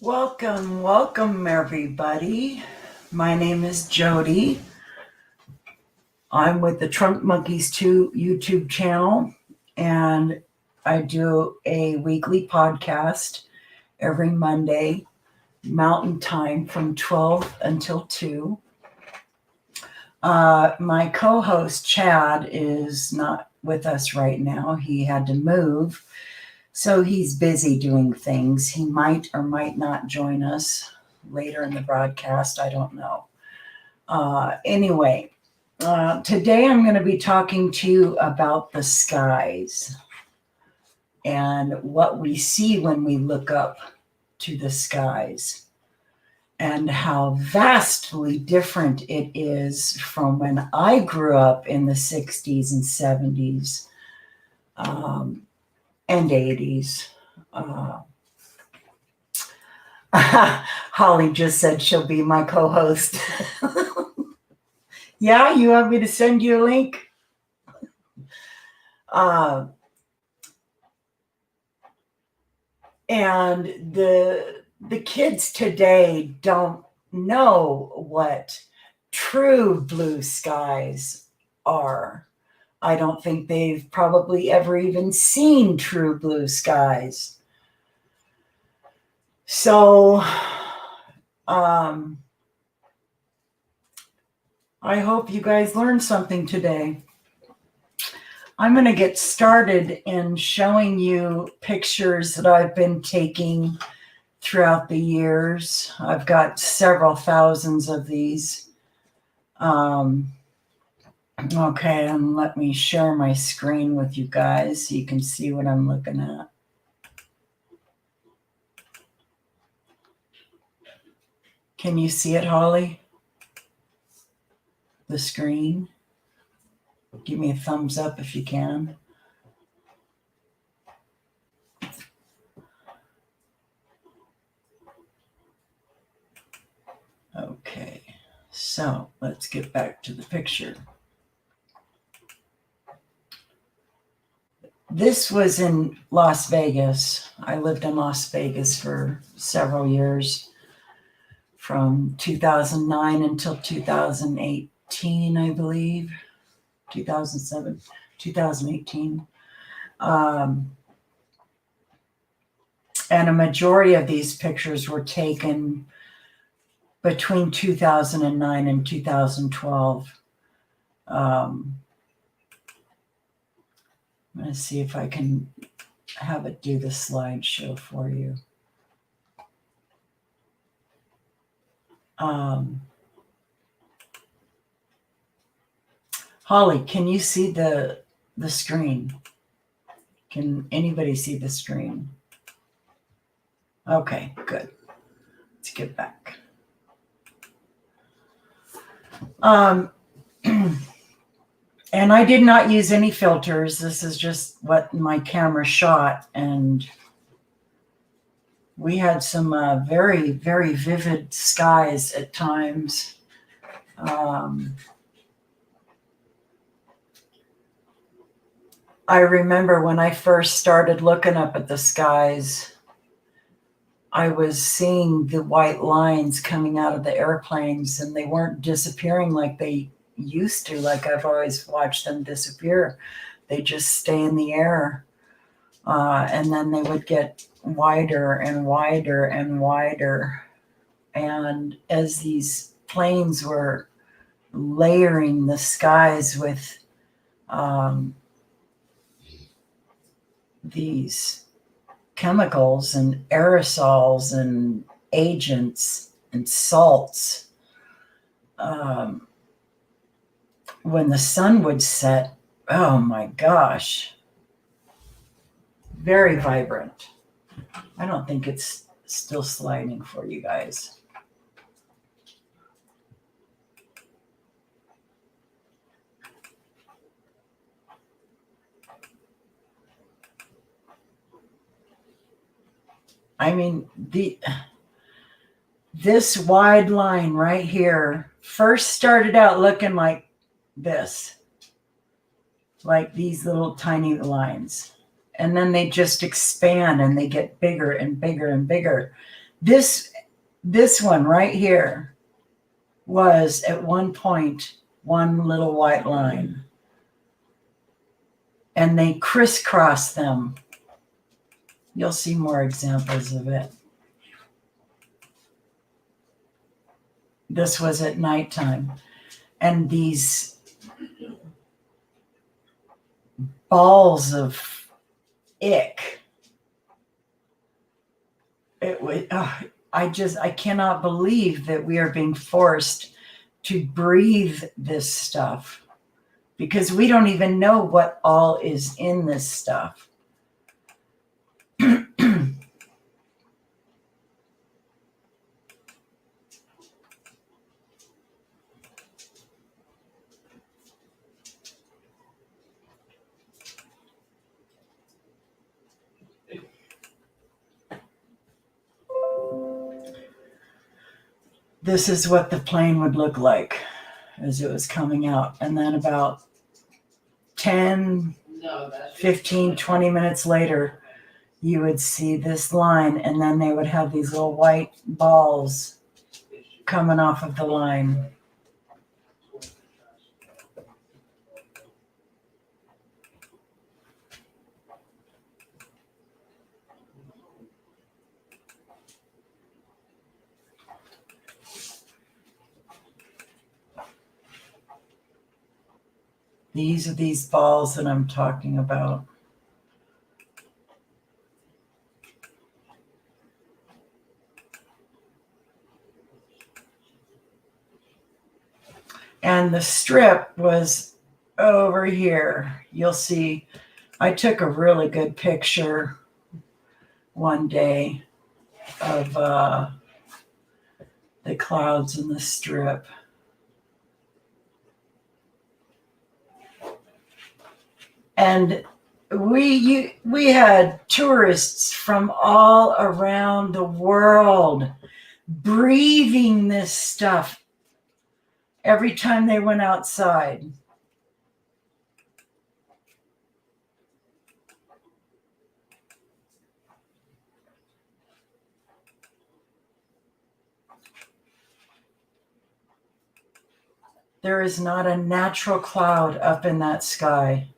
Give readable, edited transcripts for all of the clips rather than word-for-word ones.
Welcome everybody. My name is Jody. I'm with the Trunk Monkeys 2 YouTube channel, and I do a weekly podcast every Monday, Mountain Time from 12 until 2. My co-host Chad is not with us right now. He had to move. So he's busy doing things. He might or might not join us later in the broadcast. I don't know. Anyway, today I'm going to be talking to you about the skies and what we see when we look up to the skies and how vastly different it is from when I grew up in the 60s and 70s. And 80s. Holly just said she'll be my co-host. Yeah, you want me to send you a link? And the kids today don't know what true blue skies are. I don't think they've probably ever even seen true blue skies. So, I hope you guys learned something today. I'm going to get started in showing you pictures that I've been taking throughout the years. I've got several thousands of these. Okay, and let me share my screen with you guys so you can see what I'm looking at. Can you see it, Holly? The screen? Give me a thumbs up if you can. Okay, so let's get back to the picture. This was in Las Vegas. I lived in Las Vegas for several years, from 2009 until 2018, I believe, 2007, 2018. And a majority of these pictures were taken between 2009 and 2012. I'm going to see if I can have it do the slideshow for you. Holly, can you see the screen? Can anybody see the screen? Okay, good. Let's get back. And I did not use any filters. This is just what my camera shot. And we had some very, very vivid skies at times. I remember when I first started looking up at the skies, I was seeing the white lines coming out of the airplanes, and they weren't disappearing like they used to, like I've always watched them disappear. They just stay in the air. And then they would get wider and wider and wider. And as these planes were layering the skies with these chemicals and aerosols and agents and salts, when the sun would set, oh my gosh, very vibrant. I don't think it's still sliding for you guys. I mean, this wide line right here first started out looking like this, like these little tiny lines. And then they just expand and they get bigger and bigger and bigger. This one right here was at one point one little white line, and they crisscross them. You'll see more examples of it. This was at nighttime, and these balls of ick. It was. I cannot believe that we are being forced to breathe this stuff, because we don't even know what all is in this stuff. This is what the plane would look like as it was coming out. And then about 10, 15, 20 minutes later, you would see this line, and then they would have these little white balls coming off of the line. These are these balls that I'm talking about. And the strip was over here. You'll see, I took a really good picture one day of the clouds in the strip. And we had tourists from all around the world breathing this stuff every time they went outside. There is not a natural cloud up in that sky.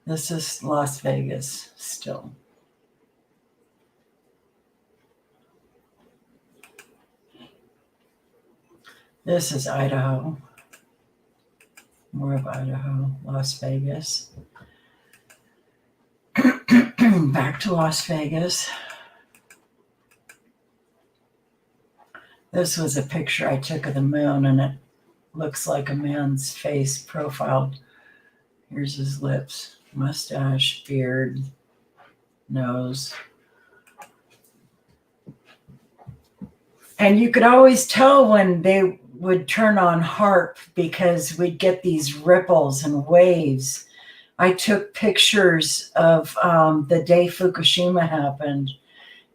This is Las Vegas still. This is Idaho. More of Idaho, Las Vegas. Back to Las Vegas. This was a picture I took of the moon, and it looks like a man's face profiled. Here's his lips, mustache, beard, nose. And you could always tell when they would turn on HARP, because we'd get these ripples and waves. I took pictures of the day Fukushima happened,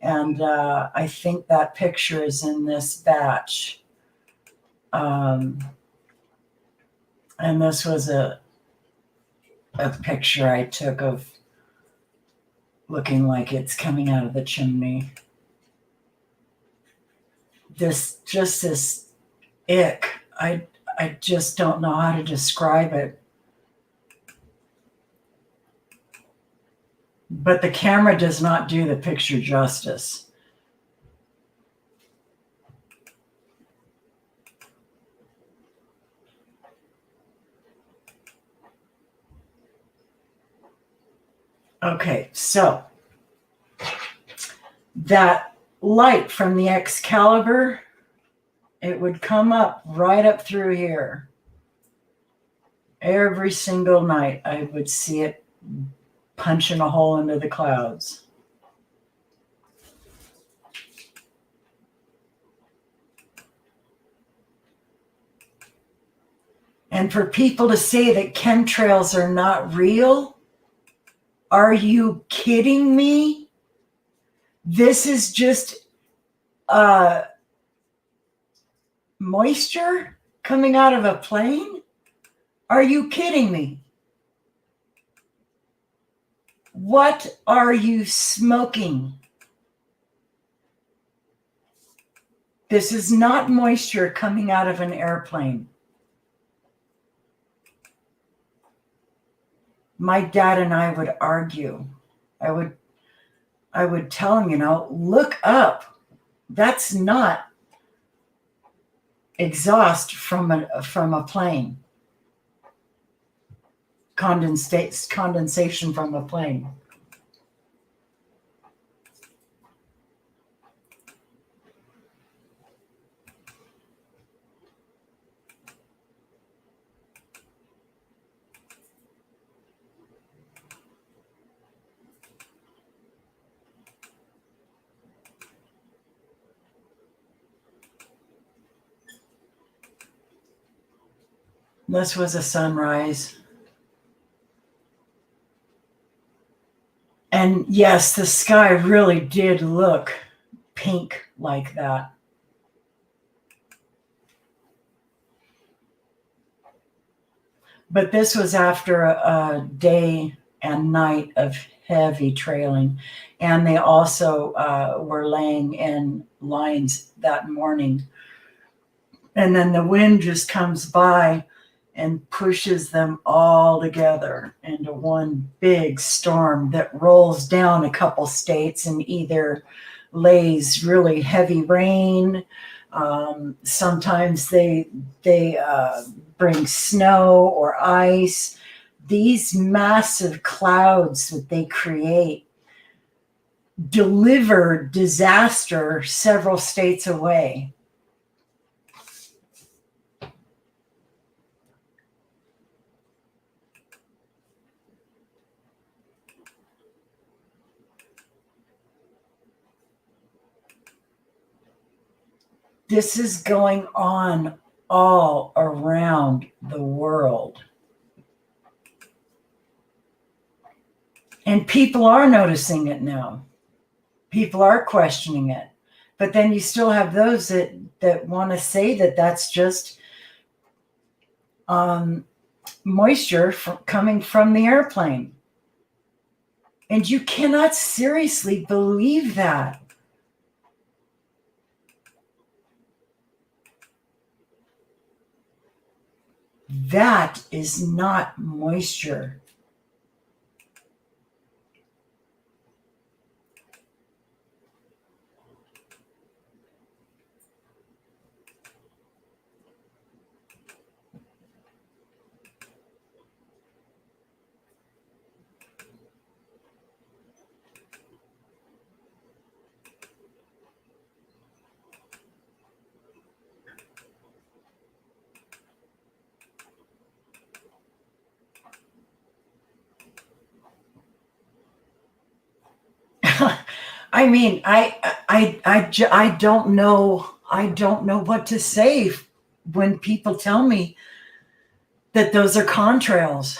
and I think that picture is in this batch. And this was a picture I took of looking like it's coming out of the chimney. This ick. I just don't know how to describe it. But the camera does not do the picture justice. Okay, so that light from the Excalibur, it would come up right up through here. Every single night I would see it punching a hole into the clouds. And for people to say that chemtrails are not real, are you kidding me? This is just moisture coming out of a plane? Are you kidding me? What are you smoking? This is not moisture coming out of an airplane. My dad and I would argue. I would tell him, look up. That's not exhaust from a plane. Condensation from a plane. This was a sunrise. And yes, the sky really did look pink like that. But this was after a day and night of heavy trailing. And they also were laying in lines that morning. And then the wind just comes by and pushes them all together into one big storm that rolls down a couple states and either lays really heavy rain. Sometimes they bring snow or ice. These massive clouds that they create deliver disaster several states away. This is going on all around the world. And people are noticing it now. People are questioning it. But then you still have those that want to say that that's just moisture coming from the airplane. And you cannot seriously believe that. That is not moisture. I mean, I don't know. I don't know what to say when people tell me that those are contrails.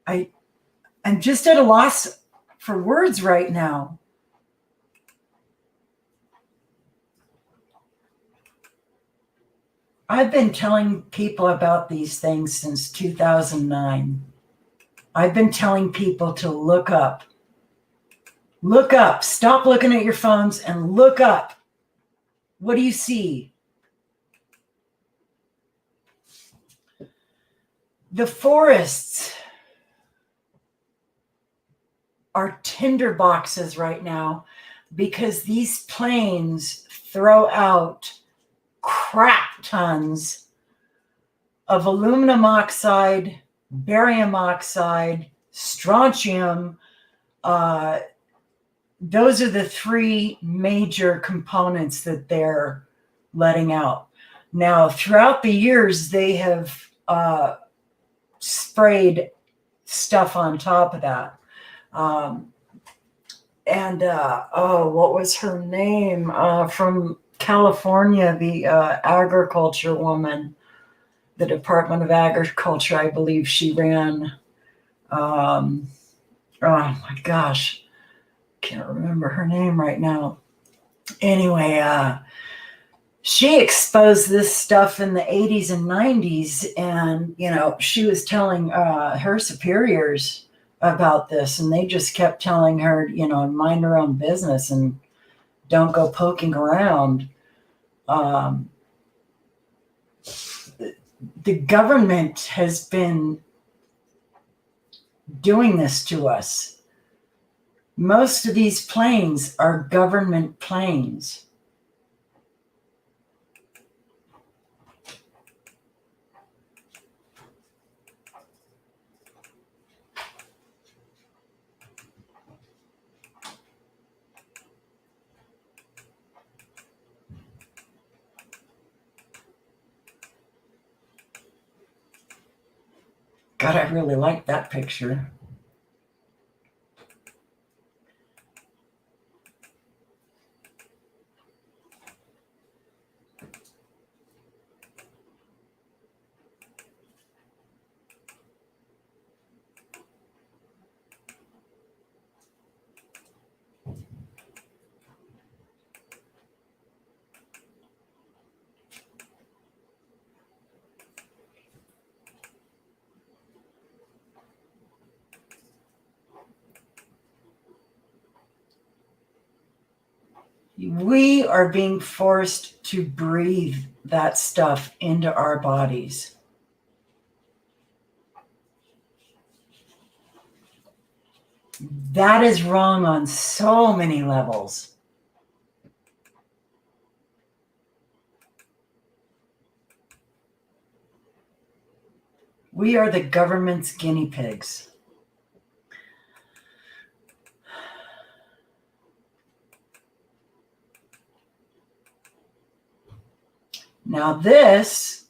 I'm just at a loss for words right now. I've been telling people about these things since 2009. I've been telling people to look up. Look up. Stop looking at your phones and look up. What do you see? The forests are tinder boxes right now because these planes throw out crap tons of aluminum oxide, barium oxide, strontium. Those are the three major components that they're letting out. Now, throughout the years, they have sprayed stuff on top of that. What was her name? From California, the agriculture woman, the Department of Agriculture, I believe she ran. Oh my gosh, can't remember her name right now. Anyway, she exposed this stuff in the 80s and 90s, and she was telling her superiors about this, and they just kept telling her, mind her own business and don't go poking around. um, the government has been doing this to us. Most of these planes are government planes. God, I really like that picture. We are being forced to breathe that stuff into our bodies. That is wrong on so many levels. We are the government's guinea pigs. Now this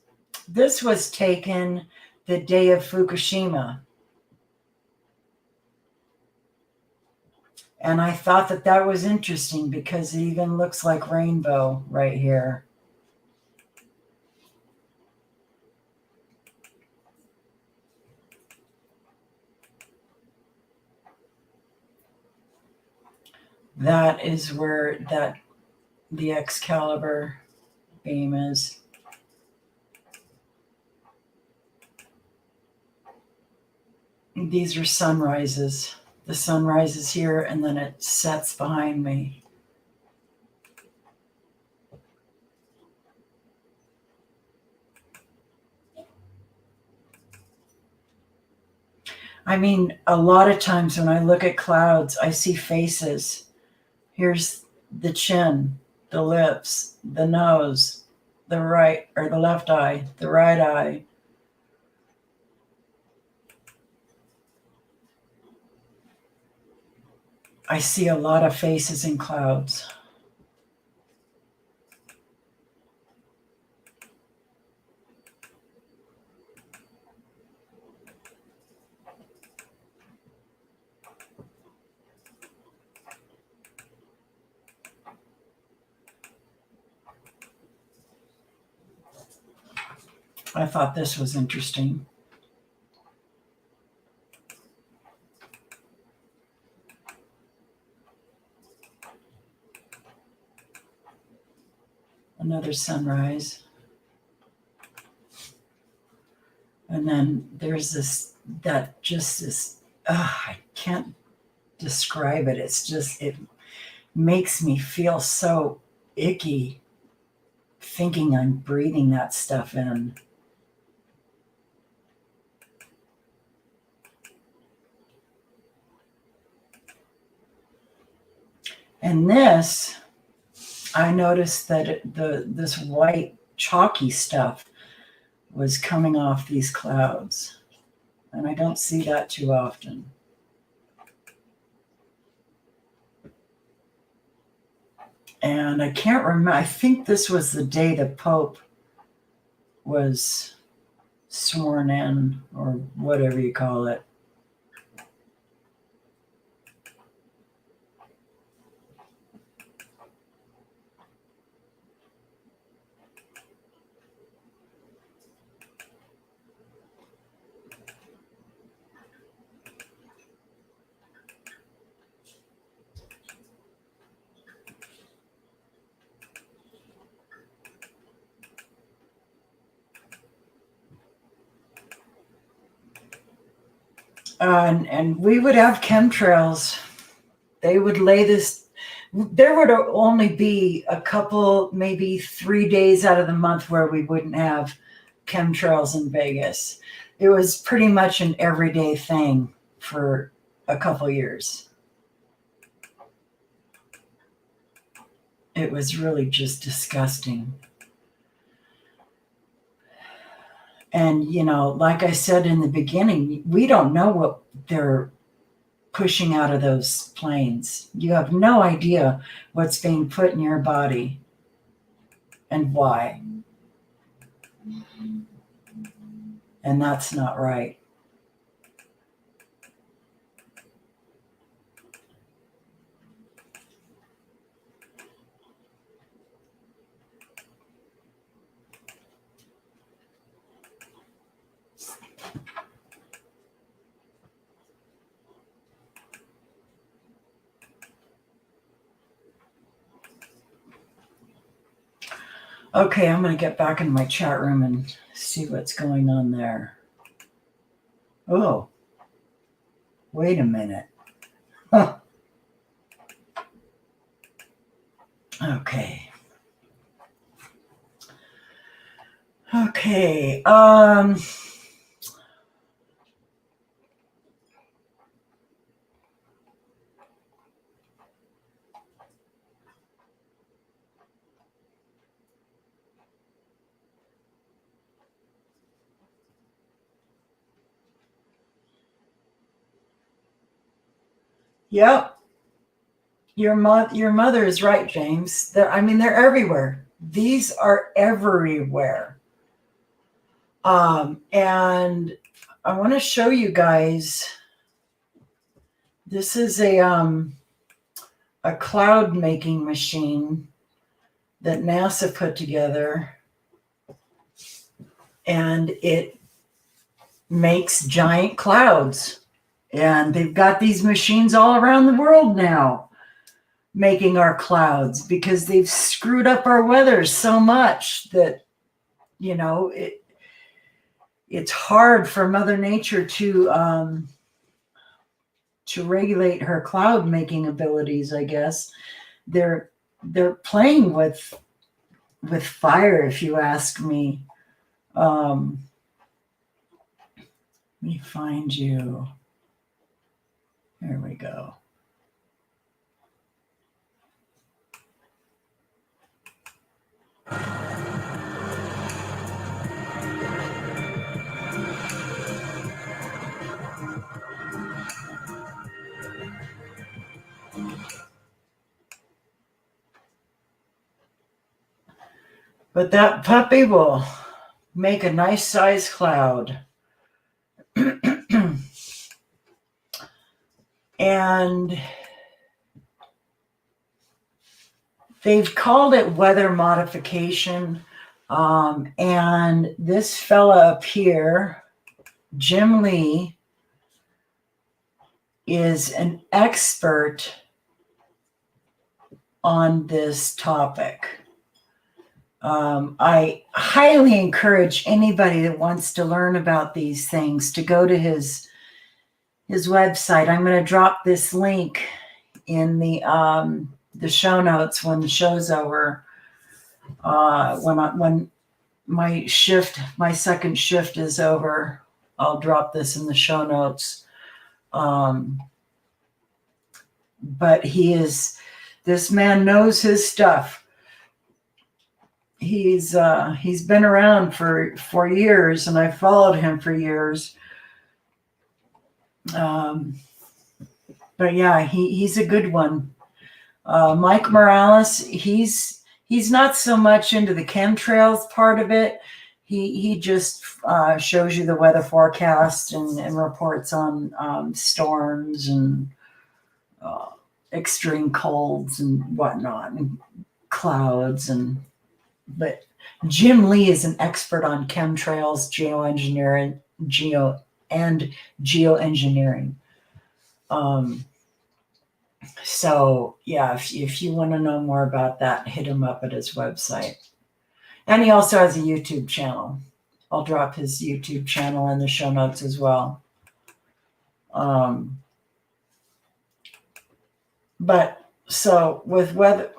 was taken the day of Fukushima. And I thought that was interesting because it even looks like rainbow right here. That is where the Excalibur beam is. These are sunrises. The sun rises here and then it sets behind me. I mean, a lot of times when I look at clouds, I see faces. Here's the chin, the lips, the nose, the right or the left eye, the right eye. I see a lot of faces in clouds. I thought this was interesting. Another sunrise. And then there's I can't describe it. It makes me feel so icky thinking I'm breathing that stuff in. And this, I noticed that this white chalky stuff was coming off these clouds. And I don't see that too often. And I can't remember, I think this was the day the Pope was sworn in, or whatever you call it. And we would have chemtrails. They would lay this. There would only be a couple, maybe 3 days out of the month where we wouldn't have chemtrails in Vegas. It was pretty much an everyday thing for a couple years. It was really just disgusting. And, you know, like I said in the beginning, we don't know what they're pushing out of those planes. You have no idea what's being put in your body and why. And that's not right. Okay, I'm going to get back in my chat room and see what's going on there. Oh, wait a minute. Huh. Okay. Okay. Yep. Your mother is right, James. They're everywhere. These are everywhere. And I want to show you guys. This is a cloud making machine that NASA put together, and it makes giant clouds. And they've got these machines all around the world now making our clouds because they've screwed up our weather so much that, you know, it's hard for Mother Nature to regulate her cloud making abilities, I guess. They're playing with fire, if you ask me. Let me find you. There we go. But that puppy will make a nice size cloud. And they've called it weather modification. And this fella up here, Jim Lee, is an expert on this topic. I highly encourage anybody that wants to learn about these things to go to his website. I'm going to drop this link in the show notes when the show's over. When my second shift is over, I'll drop this in the show notes. But this man knows his stuff. He's been around for years, and I followed him for years. But yeah, he's a good one. Mike Morales, he's not so much into the chemtrails part of it. He just shows you the weather forecast and reports on storms and extreme colds and whatnot, and clouds. But Jim Lee is an expert on chemtrails, geoengineering. So yeah, if you want to know more about that, hit him up at his website. And he also has a YouTube channel. I'll drop his YouTube channel in the show notes as well. But so with weather,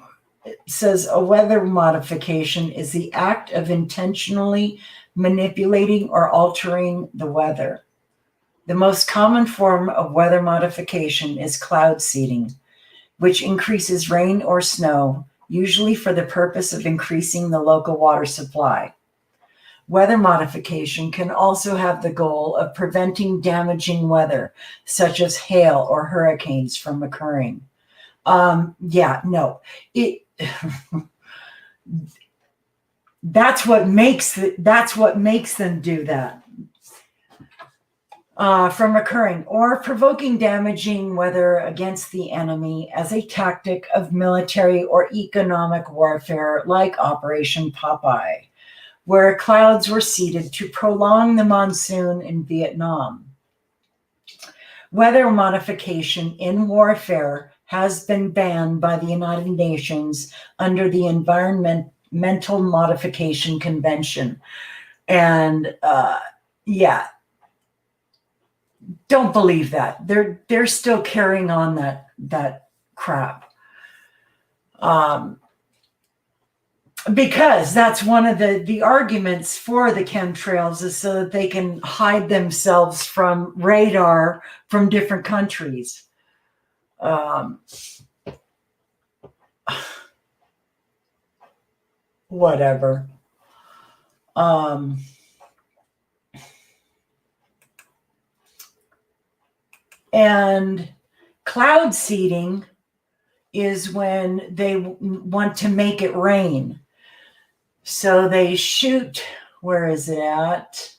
it says a weather modification is the act of intentionally manipulating or altering the weather. The most common form of weather modification is cloud seeding, which increases rain or snow, usually for the purpose of increasing the local water supply. Weather modification can also have the goal of preventing damaging weather, such as hail or hurricanes, from occurring. It that's what makes them do that. From occurring or provoking damaging weather against the enemy as a tactic of military or economic warfare, like Operation Popeye, where clouds were seeded to prolong the monsoon in Vietnam. Weather modification in warfare has been banned by the United Nations under the Environmental Modification Convention. And don't believe that. They're still carrying on that crap. Because that's one of the arguments for the chemtrails, is so that they can hide themselves from radar from different countries. Whatever. And cloud seeding is when they want to make it rain. So they shoot, where is it at?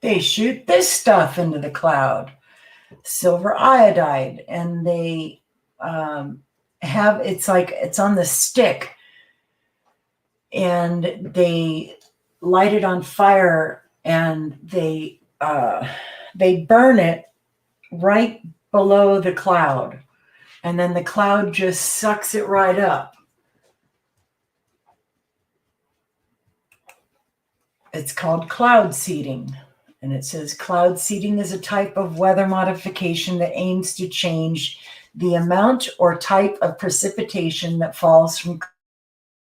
They shoot this stuff into the cloud, silver iodide, and they it's on the stick, and they light it on fire, and they burn it right below the cloud, and then the cloud just sucks it right up. It's called cloud seeding. And it says cloud seeding is a type of weather modification that aims to change the amount or type of precipitation that falls from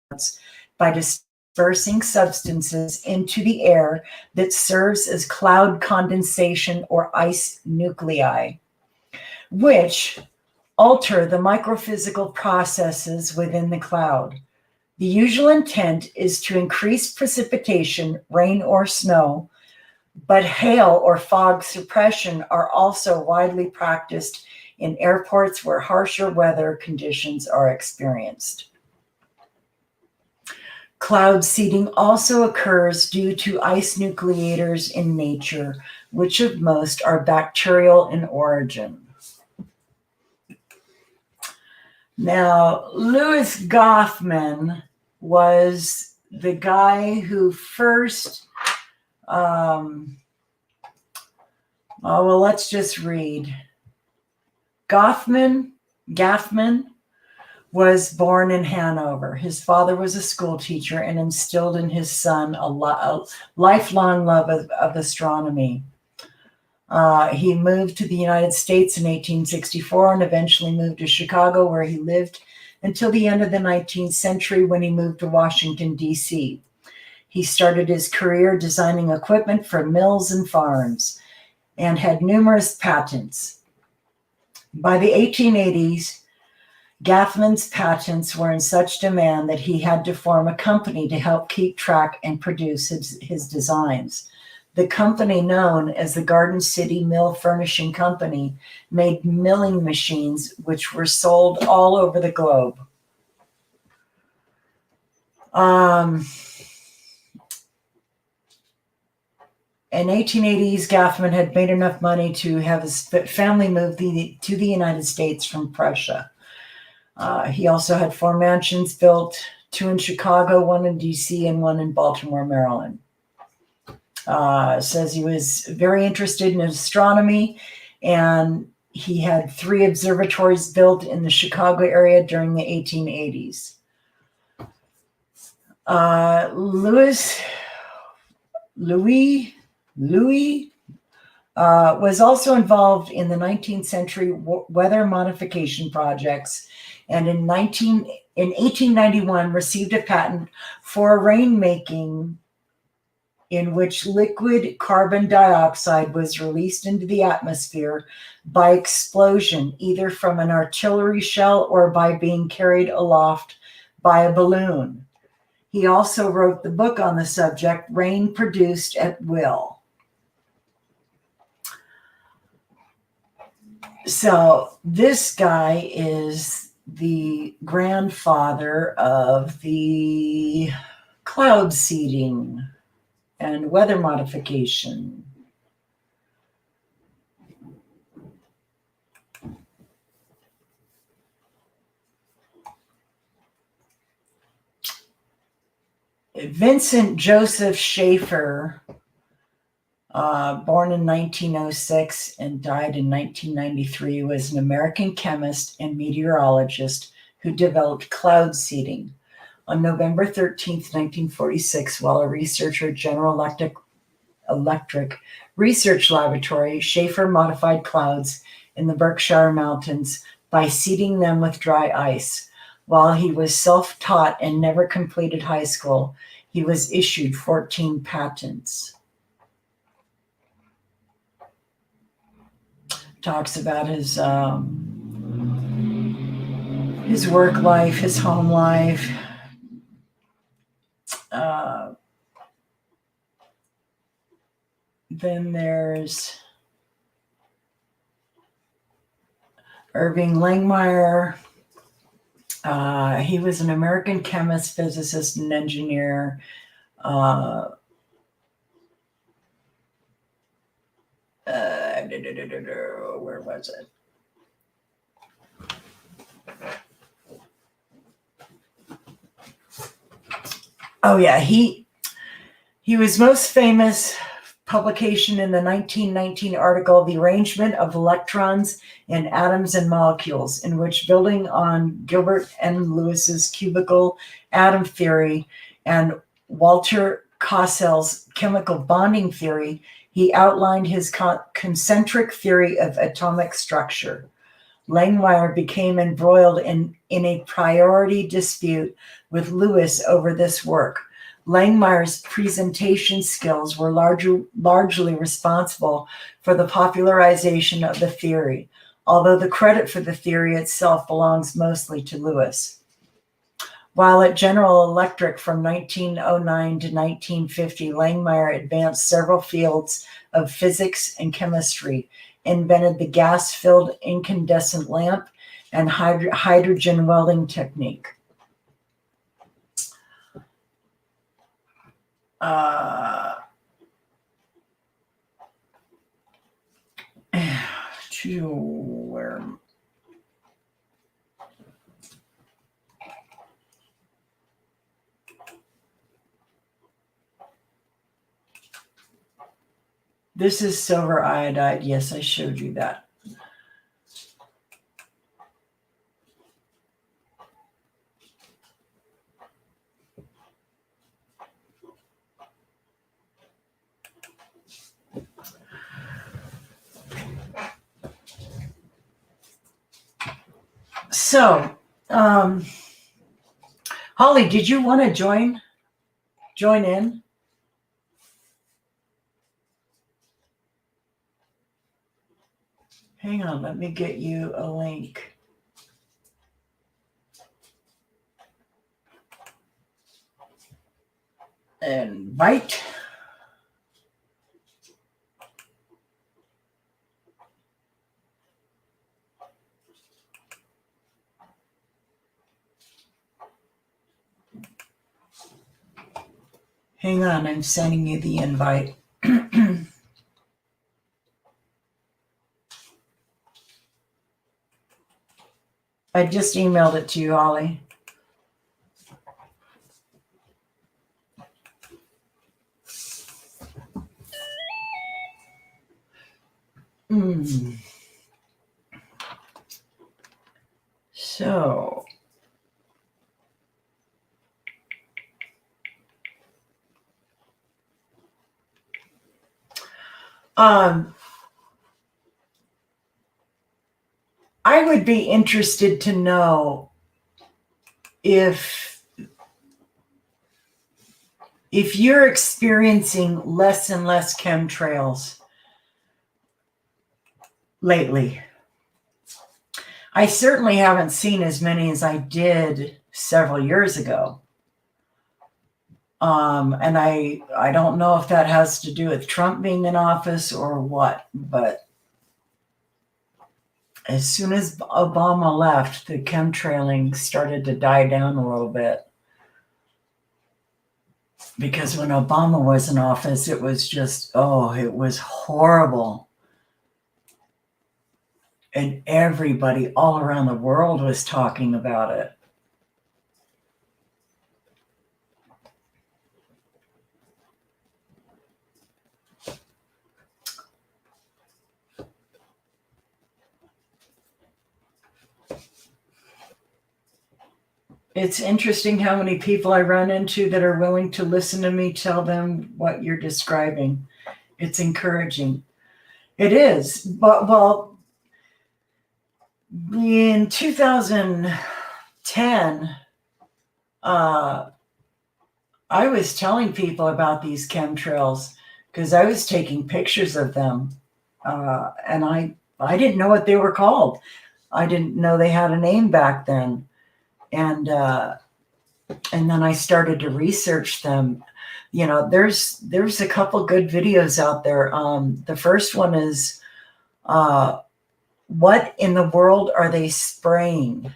clouds by dispersing substances into the air that serves as cloud condensation or ice nuclei, which alter the microphysical processes within the cloud. The usual intent is to increase precipitation, rain or snow, but hail or fog suppression are also widely practiced in airports where harsher weather conditions are experienced. Cloud seeding also occurs due to ice nucleators in nature, which of most are bacterial in origin. Now, Louis Goffman was the guy who first, let's just read. Gaffman was born in Hanover. His father was a school teacher and instilled in his son a lifelong love of astronomy. He moved to the United States in 1864 and eventually moved to Chicago, where he lived until the end of the 19th century, when he moved to Washington, D.C. He started his career designing equipment for mills and farms and had numerous patents. By the 1880s, Gaffman's patents were in such demand that he had to form a company to help keep track and produce his designs. The company, known as the Garden City Mill Furnishing Company, made milling machines which were sold all over the globe. In 1880s, Gaffman had made enough money to have his family move to the United States from Prussia. He also had 4 mansions built, 2 in Chicago, 1 in D.C., and 1 in Baltimore, Maryland. Says he was very interested in astronomy, and he had 3 observatories built in the Chicago area during the 1880s. Louis Louis was also involved in the 19th century weather modification projects, and in 1891 received a patent for rainmaking in which liquid carbon dioxide was released into the atmosphere by explosion, either from an artillery shell or by being carried aloft by a balloon. He also wrote the book on the subject, Rain Produced at Will. So this guy is the grandfather of the cloud seeding and weather modification. Vincent Joseph Schaefer, born in 1906 and died in 1993, was an American chemist and meteorologist who developed cloud seeding. On November 13th, 1946, while a researcher at General Electric Research Laboratory, Schaefer modified clouds in the Berkshire Mountains by seeding them with dry ice. While he was self-taught and never completed high school, he was issued 14 patents. Talks about his work life, his home life. Then there's Irving Langmuir. He was an American chemist, physicist, and engineer. Where was it? Oh yeah, he was most famous publication in the 1919 article, The Arrangement of Electrons in Atoms and Molecules, in which, building on Gilbert N. Lewis's cubical atom theory and Walter Cauchel's chemical bonding theory, he outlined his concentric theory of atomic structure. Langmuir became embroiled in a priority dispute with Lewis over this work. Langmuir's presentation skills were largely responsible for the popularization of the theory, although the credit for the theory itself belongs mostly to Lewis. While at General Electric from 1909 to 1950, Langmuir advanced several fields of physics and chemistry, invented the gas-filled incandescent lamp and hydrogen welding technique. This is silver iodide. Yes, I showed you that. So, Holly, did you want to join in? Hang on, let me get you a link. Invite. Hang on, I'm sending you the invite. I just emailed it to you, Holly. So, Um, I would be interested to know if you're experiencing less and less chemtrails lately. I certainly haven't seen as many as I did several years ago. And I don't know if that has to do with Trump being in office or what, but as soon as Obama left, the chemtrailing started to die down a little bit. Because when Obama was in office, it was just, it was horrible. And everybody all around the world was talking about it. It's interesting how many people I run into that are willing to listen to me tell them what you're describing. It's encouraging. It is. But, well, in 2010, I was telling people about these chemtrails because I was taking pictures of them. And I didn't know what they were called. I didn't know they had a name back then. And then I started to research them. You know, there's a couple good videos out there. The first one is, what in the world are they spraying?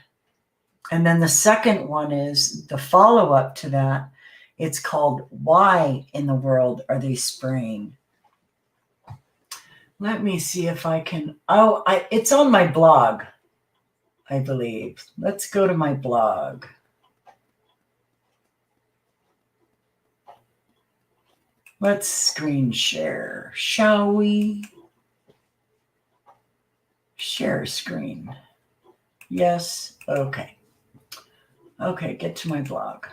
And then the second one is the follow-up to that. It's called, why in the world are they spraying? Let me see if I can, it's on my blog, I believe. Let's go to my blog. Let's screen share, shall we? Share screen. Yes, okay. Okay, get to my blog.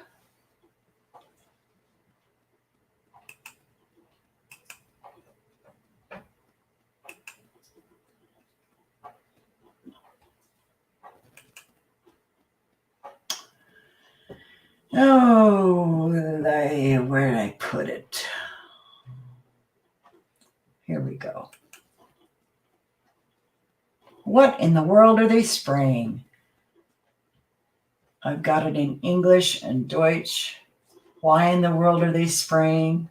Oh, where did I put it? Here we go. What in the world are they spraying? I've got it in English and Deutsch. Why in the world are they spraying?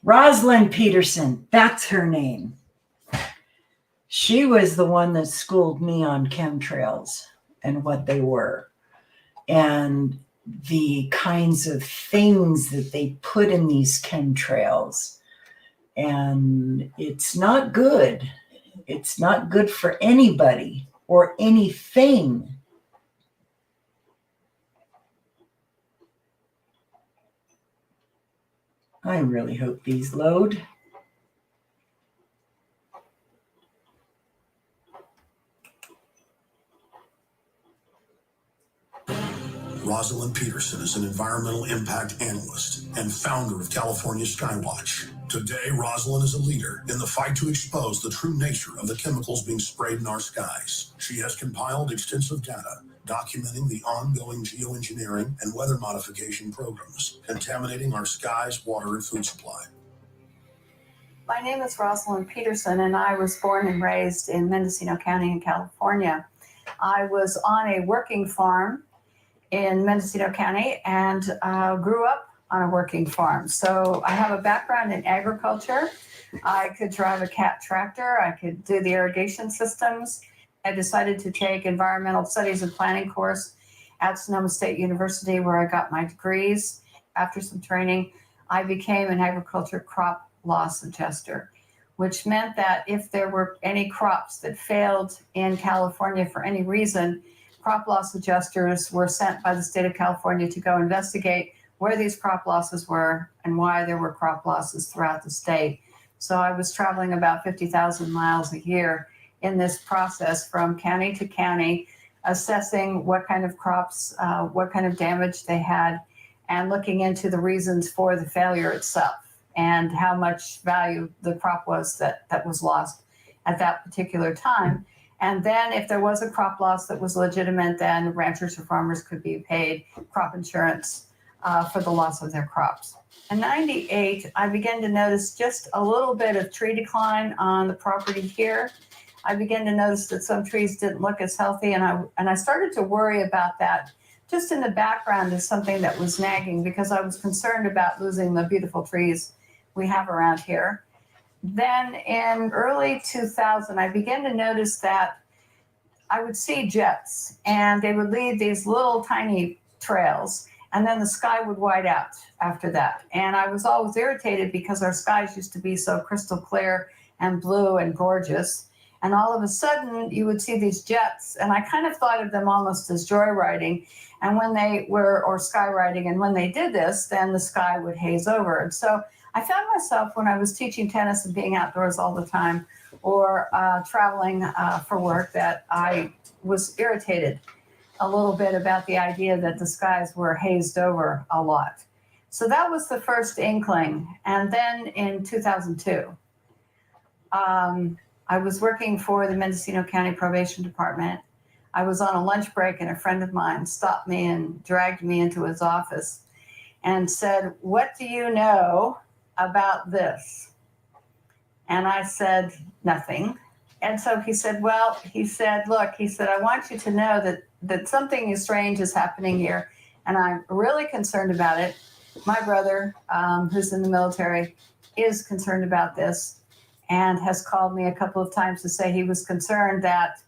Rosalind Peterson, that's her name. She was the one that schooled me on chemtrails and what they were. And the kinds of things that they put in these chemtrails. And it's not good. It's not good for anybody or anything. I really hope these load. Rosalind Peterson is an environmental impact analyst and founder of California Skywatch. Today, Rosalind is a leader in the fight to expose the true nature of the chemicals being sprayed in our skies. She has compiled extensive data documenting the ongoing geoengineering and weather modification programs contaminating our skies, water, and food supply. My name is Rosalind Peterson, and I was born and raised in Mendocino County in California. I was on a working farm in Mendocino County and grew up on a working farm. So I have a background in agriculture. I could drive a cat tractor. I could do the irrigation systems. I decided to take environmental studies and planning course at Sonoma State University, where I got my degrees. After some training, I became an agriculture crop loss adjuster, which meant that if there were any crops that failed in California for any reason, crop loss adjusters were sent by the state of California to go investigate where these crop losses were and why there were crop losses throughout the state. So I was traveling about 50,000 miles a year in this process from county to county, assessing what kind of crops, what kind of damage they had, and looking into the reasons for the failure itself. and how much value the crop was that was lost at that particular time. And then if there was a crop loss that was legitimate, then ranchers or farmers could be paid crop insurance for the loss of their crops. In 98, I began to notice just a little bit of tree decline on the property here. I began to notice that some trees didn't look as healthy, and I started to worry about that just in the background as something that was nagging, because I was concerned about losing the beautiful trees we have around here. Then in early 2000, I began to notice that I would see jets, and they would lead these little tiny trails, and then the sky would white out after that. And I was always irritated because our skies used to be so crystal clear and blue and gorgeous. And all of a sudden, you would see these jets, and I kind of thought of them almost as joyriding, and when they were, or skywriting, and when they did this, then the sky would haze over. And so I found myself, when I was teaching tennis and being outdoors all the time, or traveling for work, that I was irritated a little bit about the idea that the skies were hazed over a lot. So that was the first inkling. And then in 2002, I was working for the Mendocino County Probation Department. I was on a lunch break, and a friend of mine stopped me and dragged me into his office and said, "What do you know about this?" And I said, "Nothing." And so he said, "Look," he said, "I want you to know that something strange is happening here, and I'm really concerned about it. My brother, who's in the military, is concerned about this, and has called me a couple of times to say he was concerned that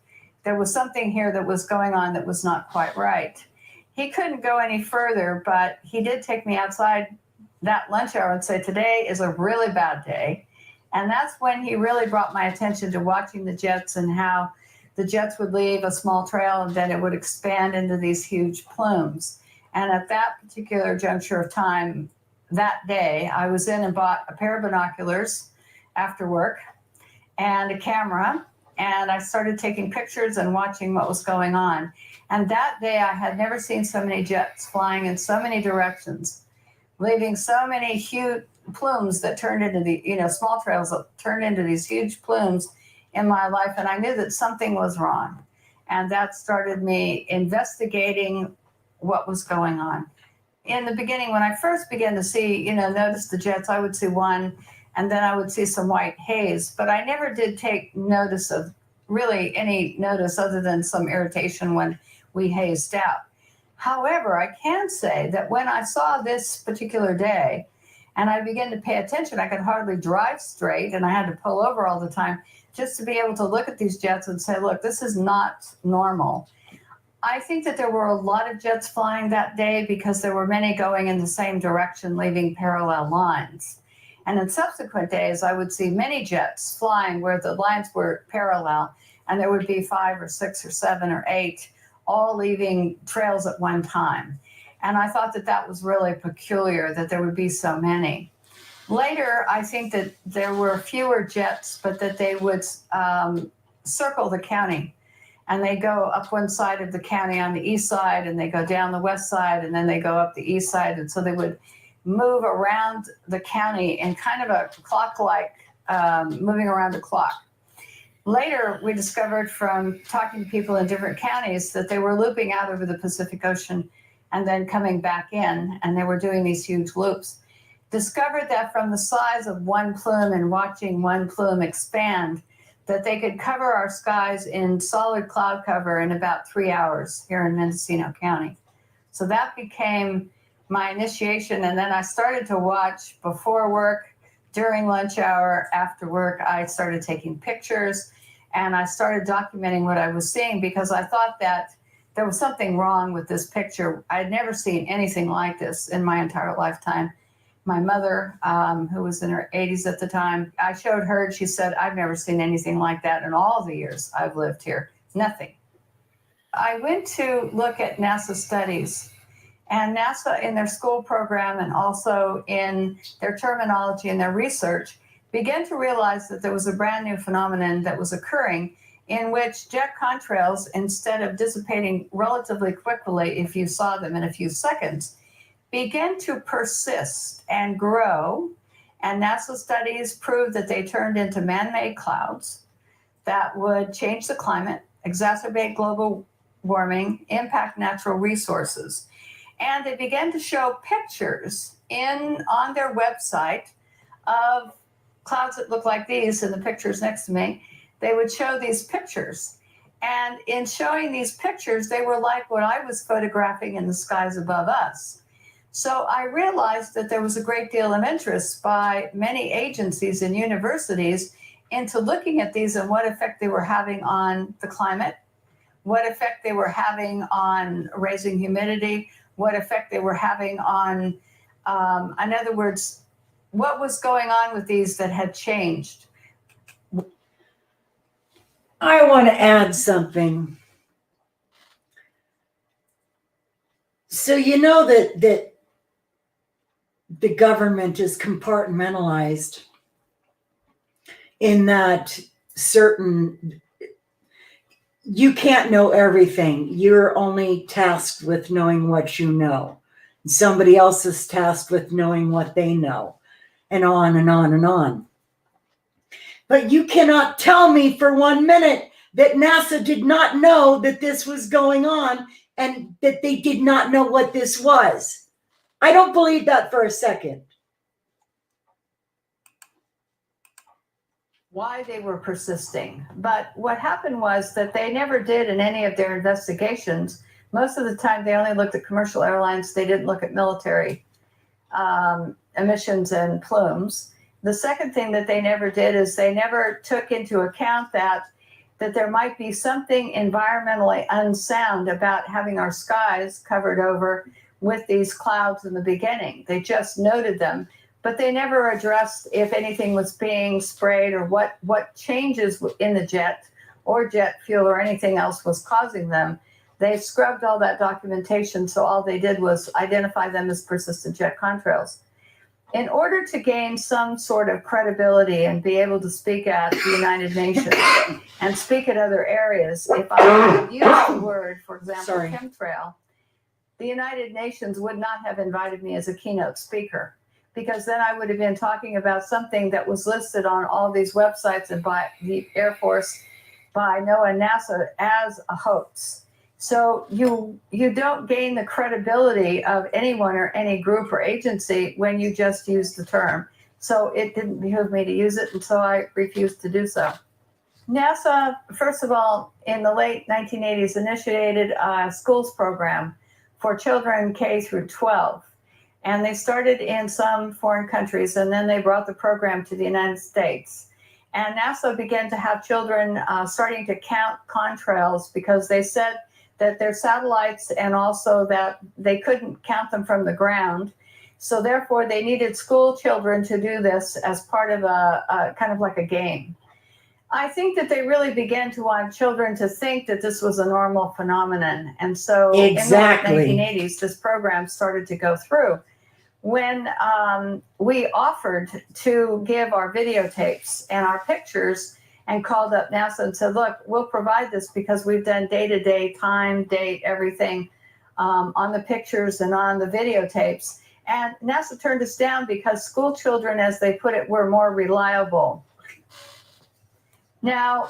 there was something here that was going on that was not quite right." He couldn't go any further, but he did take me outside that lunch hour and say, "Today is a really bad day." And that's when he really brought my attention to watching the jets, and how the jets would leave a small trail and then it would expand into these huge plumes. And at that particular juncture of time, that day, I was in and bought a pair of binoculars after work and a camera, and I started taking pictures and watching what was going on. And that day, I had never seen so many jets flying in so many directions, leaving so many huge plumes that turned into small trails that turned into these huge plumes in my life. And I knew that something was wrong. And that started me investigating what was going on. In the beginning, when I first began to notice the jets, I would see one, and then I would see some white haze, but I never did take notice of really any notice other than some irritation when we hazed out. However, I can say that when I saw this particular day and I began to pay attention, I could hardly drive straight, and I had to pull over all the time just to be able to look at these jets and say, look, this is not normal. I think that there were a lot of jets flying that day because there were many going in the same direction, leaving parallel lines. And in subsequent days, I would see many jets flying where the lines were parallel, and there would be 5 or 6 or 7 or 8 all leaving trails at one time. And I thought that that was really peculiar, that there would be so many. Later, I think that there were fewer jets, but that they would circle the county. And they go up one side of the county on the east side, and they go down the west side, and then they go up the east side. And so they would move around the county in kind of a clock-like, moving around the clock. Later, we discovered from talking to people in different counties that they were looping out over the Pacific Ocean and then coming back in, and they were doing these huge loops. Discovered that from the size of one plume and watching one plume expand, that they could cover our skies in solid cloud cover in about 3 hours here in Mendocino County. So that became my initiation, and then I started to watch before work, during lunch hour, after work. I started taking pictures, and I started documenting what I was seeing, because I thought that there was something wrong with this picture. I had never seen anything like this in my entire lifetime. My mother, who was in her 80s at the time, I showed her, and she said, I've never seen anything like that in all the years I've lived here. Nothing. I went to look at NASA studies, and NASA in their school program and also in their terminology and their research began to realize that there was a brand new phenomenon that was occurring, in which jet contrails, instead of dissipating relatively quickly if you saw them in a few seconds, began to persist and grow And NASA studies proved that they turned into man-made clouds that would change the climate, exacerbate global warming, impact natural resources. And they began to show pictures on their website of clouds that look like these in the pictures next to me. They would show these pictures. And in showing these pictures, they were like what I was photographing in the skies above us. So I realized that there was a great deal of interest by many agencies and universities into looking at these and what effect they were having on the climate, what effect they were having on raising humidity, what effect they were having on, in other words, what was going on with these that had changed. I want to add something. So you know that the government is compartmentalized in that you can't know everything. You're only tasked with knowing what you know. Somebody else is tasked with knowing what they know, and on and on and on. But you cannot tell me for 1 minute that NASA did not know that this was going on and that they did not know what this was. I don't believe that for a second. Why they were persisting. But what happened was that they never did in any of their investigations. Most of the time, they only looked at commercial airlines. They didn't look at military emissions and plumes. The second thing that they never did is they never took into account that there might be something environmentally unsound about having our skies covered over with these clouds in the beginning. They just noted them, but they never addressed if anything was being sprayed or what changes in the jet or jet fuel or anything else was causing them. They scrubbed all that documentation, so all they did was identify them as persistent jet contrails. In order to gain some sort of credibility and be able to speak at the United Nations and speak at other areas, if I would use the word, for example, chemtrail, the United Nations would not have invited me as a keynote speaker, because then I would have been talking about something that was listed on all these websites and by the Air Force, by NOAA and NASA as a hoax. So you don't gain the credibility of anyone or any group or agency when you just use the term. So it didn't behoove me to use it, and so I refused to do so. NASA, first of all, in the late 1980s, initiated a schools program for children K through 12. And they started in some foreign countries, and then they brought the program to the United States. And NASA began to have children starting to count contrails, because they said that they're satellites and also that they couldn't count them from the ground. So therefore, they needed school children to do this as part of a kind of like a game. I think that they really began to want children to think that this was a normal phenomenon. And so exactly. In the 1980s, this program started to go through. When we offered to give our videotapes and our pictures and called up NASA and said, look, we'll provide this because we've done day-to-day, time, date, everything on the pictures and on the videotapes. And NASA turned us down because school children, as they put it, were more reliable. Now,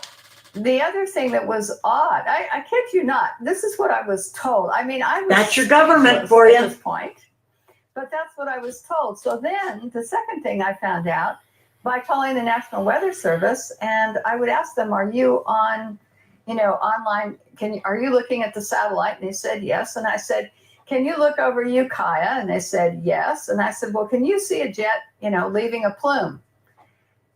the other thing that was odd, I kid you not, this is what I was told. I mean, I was that's your government for you at this point, but that's what I was told. So then the second thing I found out by calling the National Weather Service, and I would ask them, are you on, online? Are you looking at the satellite? And they said, yes. And I said, can you look over Ukiah? And they said, yes. And I said, well, can you see a jet, leaving a plume?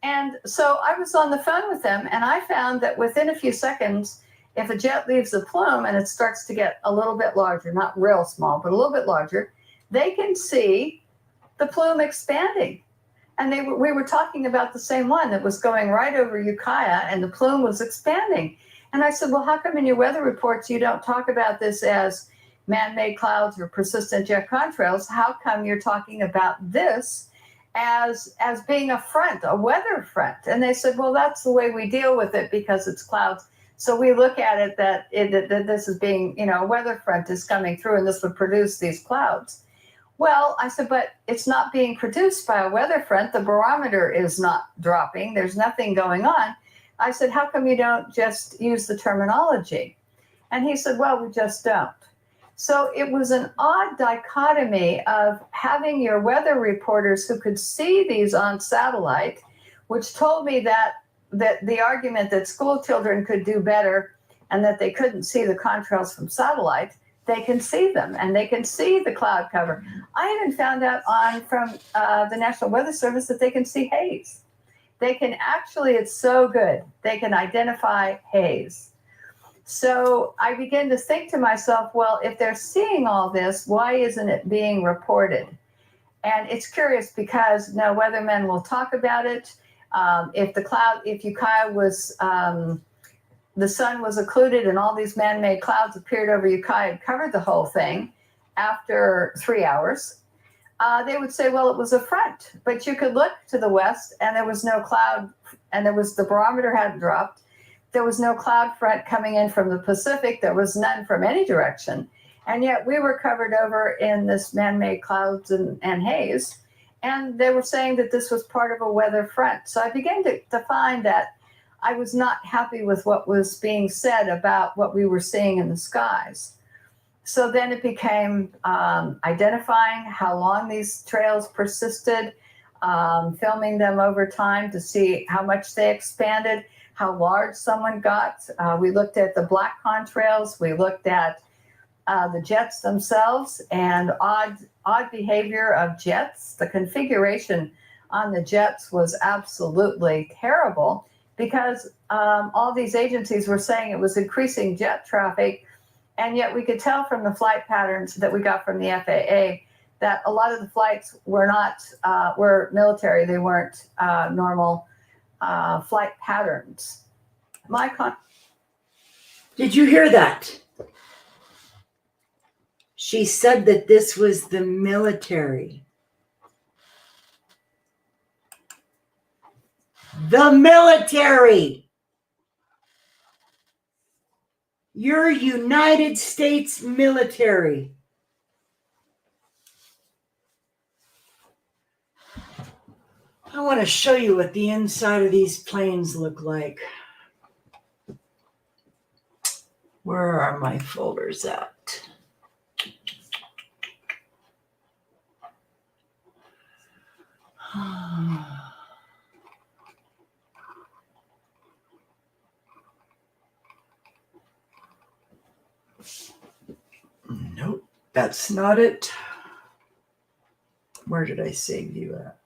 And so I was on the phone with them, and I found that within a few seconds, if a jet leaves a plume and it starts to get a little bit larger, not real small, but a little bit larger, they can see the plume expanding. And we were talking about the same one that was going right over Ukiah, and the plume was expanding. And I said, well, how come in your weather reports you don't talk about this as man-made clouds or persistent jet contrails? How come you're talking about this as being a front, a weather front? And they said, well, that's the way we deal with it because it's clouds. So we look at it that this is being, a weather front is coming through, and this would produce these clouds. Well, I said, but it's not being produced by a weather front. The barometer is not dropping. There's nothing going on. I said, how come you don't just use the terminology? And he said, well, we just don't. So it was an odd dichotomy of having your weather reporters who could see these on satellite, which told me that the argument that school children could do better and that they couldn't see the contrails from satellite, they can see them and they can see the cloud cover. I even found out from the National Weather Service that they can see haze. They can actually, it's so good, they can identify haze. So I began to think to myself, well, if they're seeing all this, why isn't it being reported? And it's curious because now weathermen will talk about it. If Ukiah was, the sun was occluded and all these man-made clouds appeared over Ukiah and covered the whole thing after 3 hours, they would say, well, it was a front. But you could look to the west and there was no cloud, and the barometer hadn't dropped. There was no cloud front coming in from the Pacific. There was none from any direction. And yet we were covered over in this man-made clouds and haze. And they were saying that this was part of a weather front. So I began to find that I was not happy with what was being said about what we were seeing in the skies. So then it became identifying how long these trails persisted, filming them over time to see how much they expanded, how large someone got. We looked at the black contrails. We looked at the jets themselves and odd behavior of jets. The configuration on the jets was absolutely terrible because all these agencies were saying it was increasing jet traffic. And yet we could tell from the flight patterns that we got from the FAA that a lot of the flights were military. They weren't normal flight patterns. Did you hear that? She said that this was the military. The military! Your United States military. I want to show you what the inside of these planes look like. Where are my folders at? Nope, that's not it. Where did I save you at?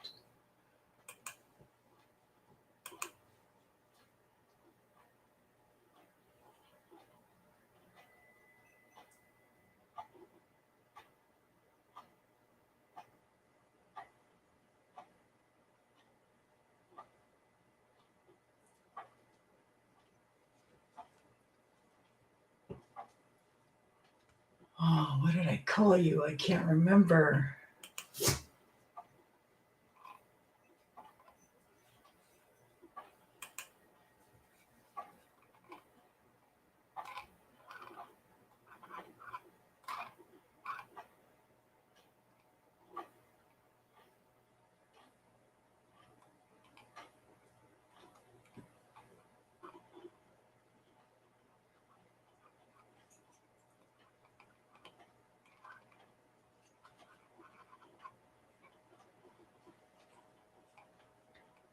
Oh, what did I call you? I can't remember.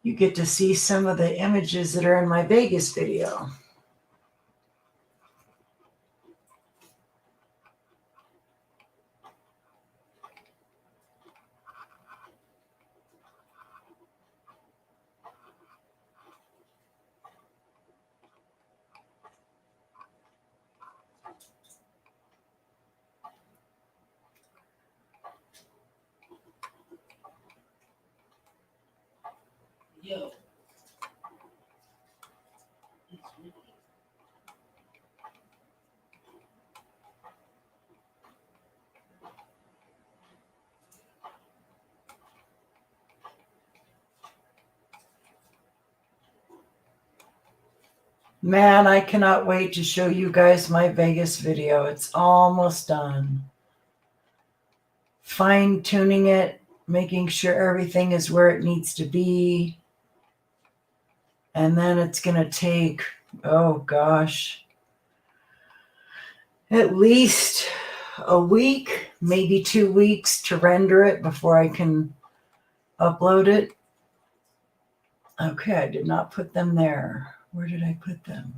You get to see some of the images that are in my Vegas video. Yo. Man, I cannot wait to show you guys my Vegas video. It's almost done. fine tuning it, making sure everything is where it needs to be. And then it's going to take, oh gosh, at least a week, maybe 2 weeks to render it before I can upload it. Okay, I did not put them there. Where did I put them?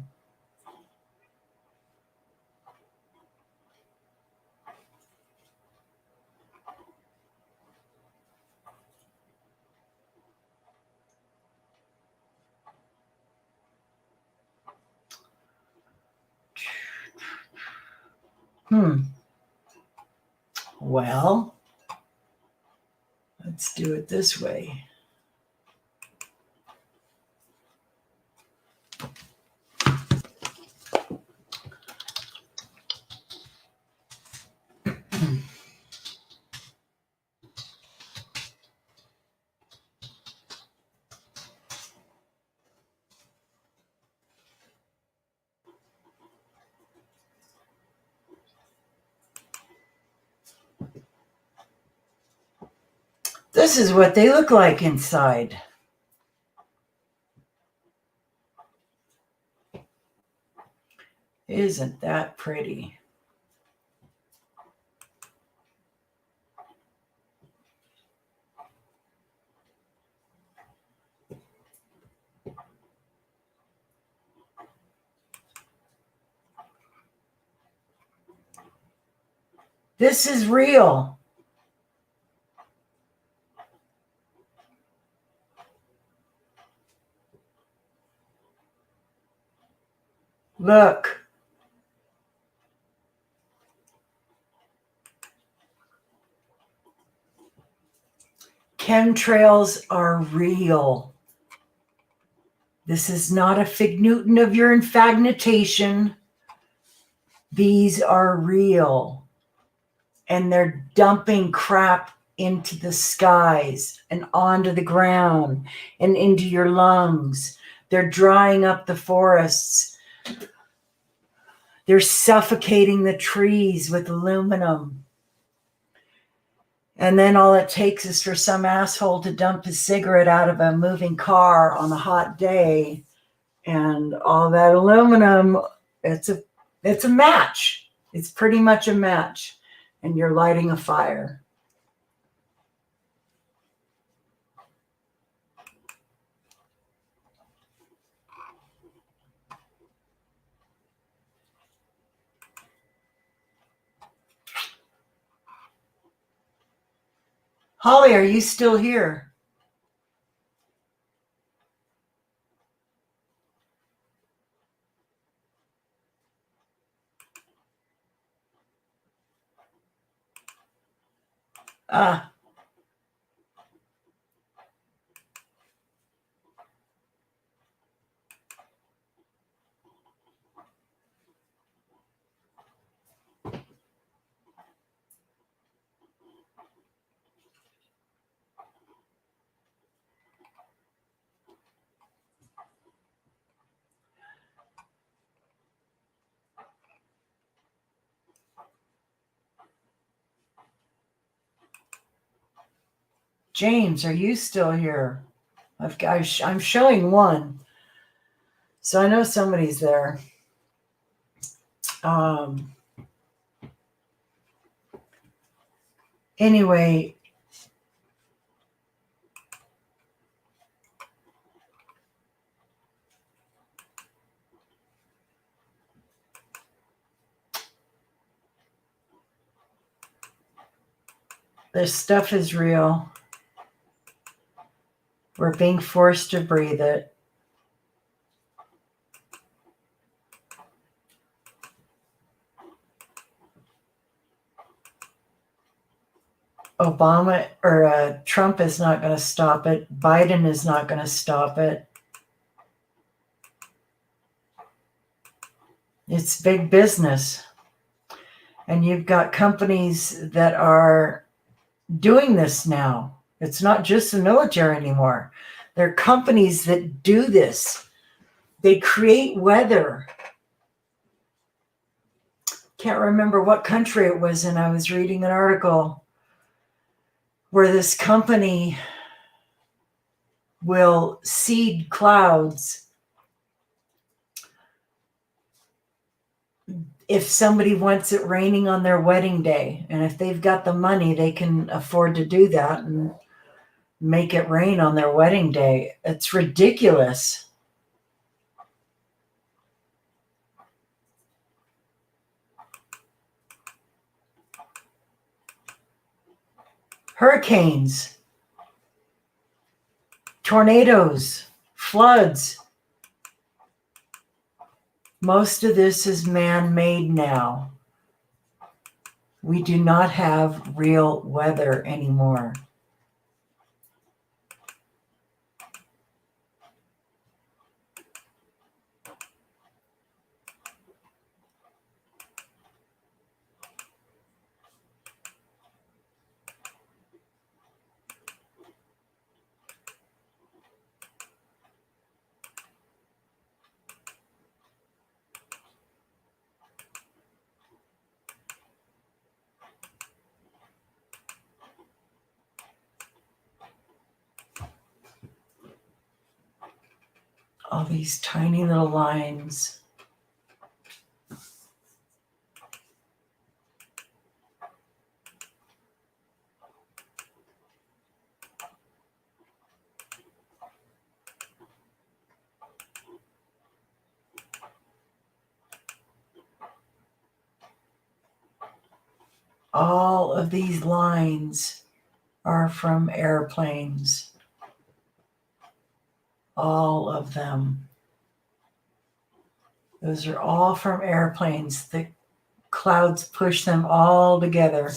Well, let's do it this way. This is what they look like inside. Isn't that pretty? This is real. Look. Chemtrails are real. This is not a fig Newton of your infagnetation. These are real. And they're dumping crap into the skies and onto the ground and into your lungs. They're drying up the forests. They're suffocating the trees with aluminum. And then all it takes is for some asshole to dump his cigarette out of a moving car on a hot day, and all that aluminum, it's a match. It's pretty much a match, and you're lighting a fire. Holly, are you still here? Ah. James, are you still here? I'm showing one, so I know somebody's there. Anyway, this stuff is real. We're being forced to breathe it. Trump is not going to stop it. Biden is not going to stop it. It's big business. And you've got companies that are doing this now. It's not just the military anymore. There are companies that do this. They create weather. Can't remember what country it was in. I was reading an article. where this company will seed clouds. If somebody wants it raining on their wedding day, and if they've got the money, they can afford to do that and make it rain on their wedding day. It's ridiculous. Hurricanes, tornadoes, floods. Most of this is man-made now. We do not have real weather anymore. All these tiny little lines. All of these lines are from airplanes. All of them. Those are all from airplanes. The clouds push them all together.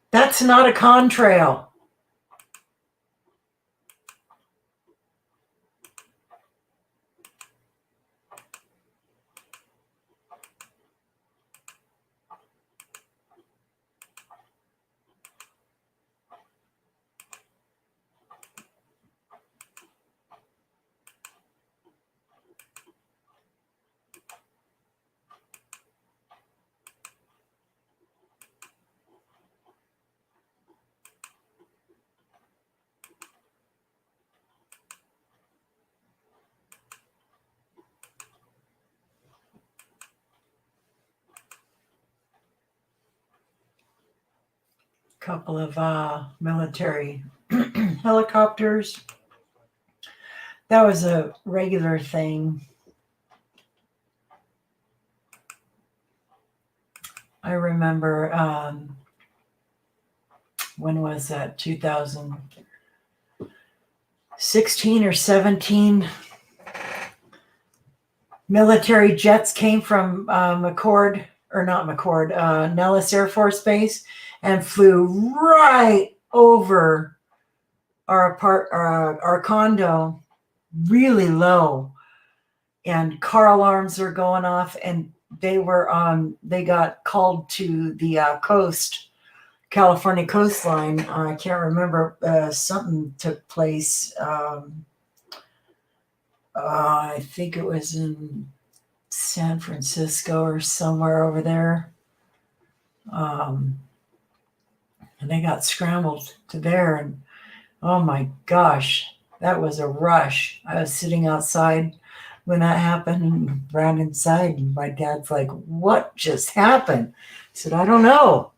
That's not a contrail. Couple of military helicopters. That was a regular thing. I remember, when was that? 2016 or 17. Military jets came from Nellis Air Force Base and flew right over our condo, really low, and car alarms are going off, and they got called to the California coastline. I can't remember, something took place. I think it was in San Francisco or somewhere over there. And they got scrambled to there, and oh my gosh, that was a rush. I was sitting outside when that happened and ran inside, and my dad's like, "What just happened?" I said, "I don't know."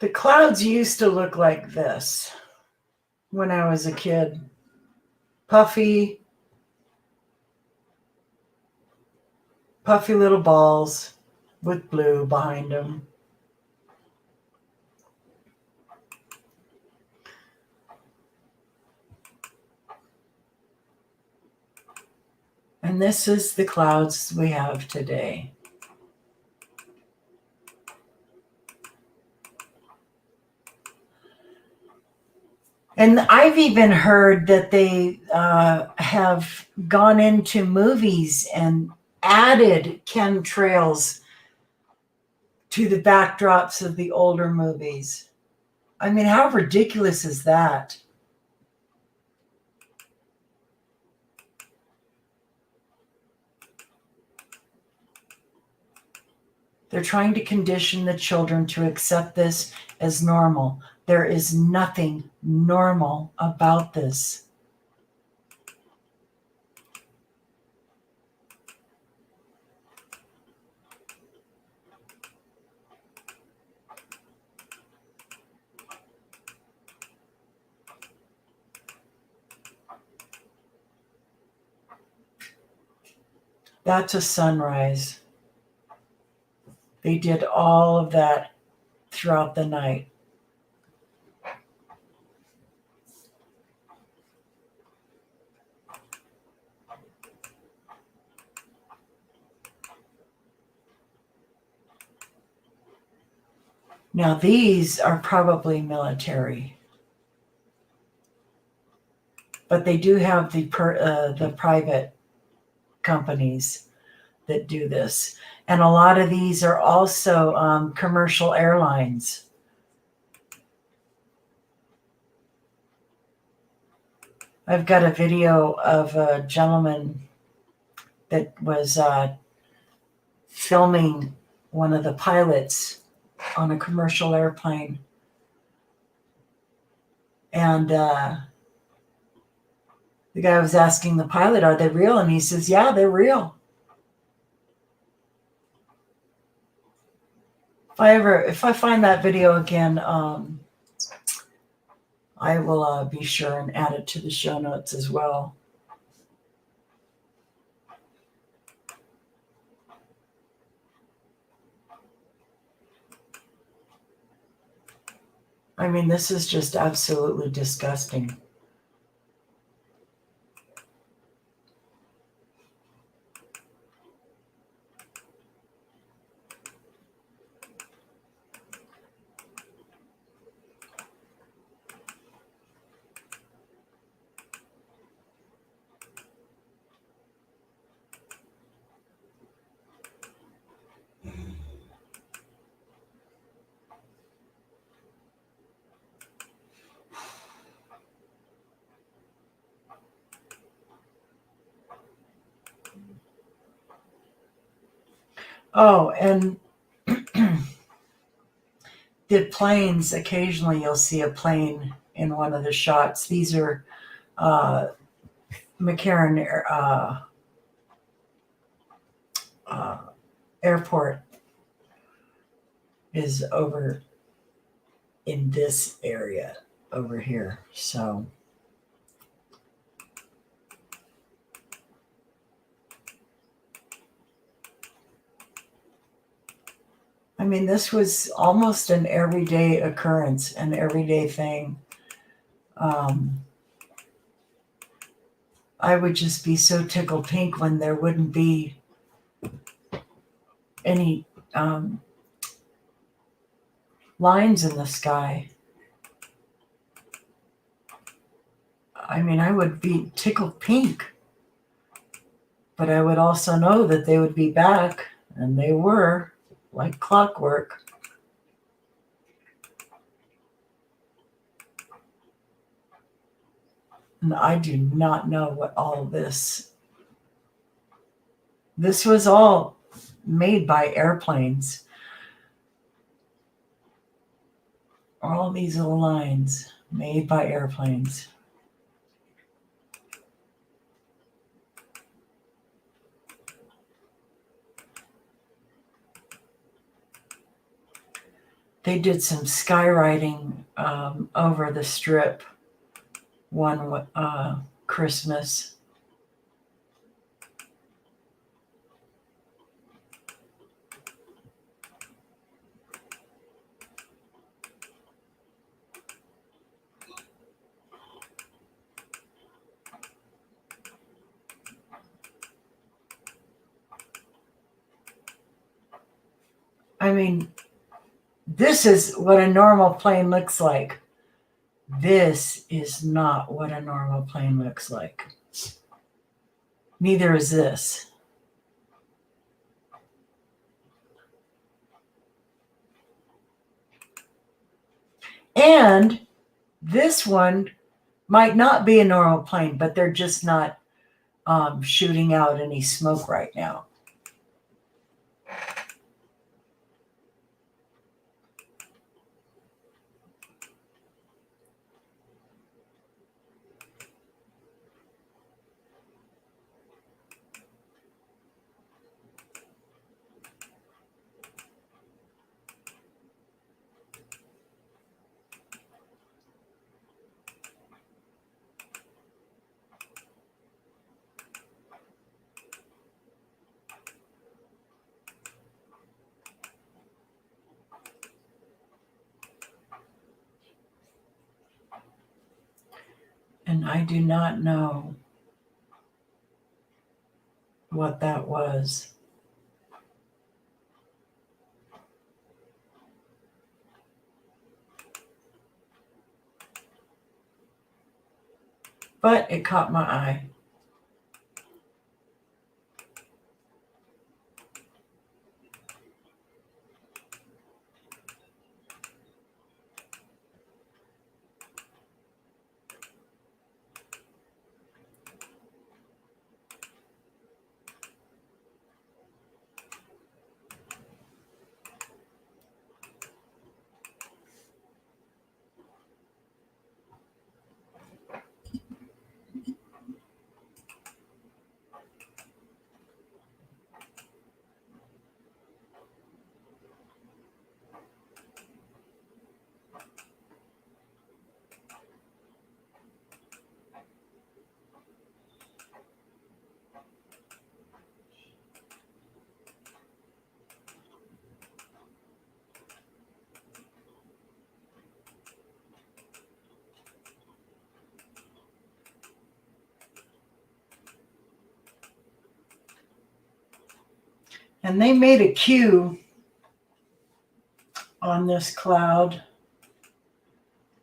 The clouds used to look like this when I was a kid. Puffy little balls with blue behind them. And this is the clouds we have today. And I've even heard that they have gone into movies and added chemtrails to the backdrops of the older movies. I mean, how ridiculous is that? They're trying to condition the children to accept this as normal. There is nothing normal about this. That's a sunrise. They did all of that throughout the night. Now these are probably military, but they do have the private companies that do this, and a lot of these are also commercial airlines. I've got a video of a gentleman that was filming one of the pilots on a commercial airplane. And the guy was asking the pilot, are they real? And he says, yeah, they're real. If I find that video again, I will be sure and add it to the show notes as well. I mean, this is just absolutely disgusting. Oh, and the planes, occasionally you'll see a plane in one of the shots. These are McCarran Airport is over in this area over here. So I mean, this was almost an everyday occurrence, an everyday thing. I would just be so tickled pink when there wouldn't be any lines in the sky. I mean, I would be tickled pink, but I would also know that they would be back, and they were, like clockwork. And I do not know what all this was all made by airplanes. All these little lines made by airplanes. They did some skywriting over the strip one Christmas. I mean, this is what a normal plane looks like. This is not what a normal plane looks like. Neither is this. And this one might not be a normal plane, but they're just not shooting out any smoke right now. And I do not know what that was. But it caught my eye. And they made a Q on this cloud.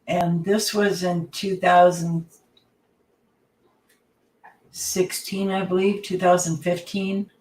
And this was in 2016, I believe, 2015.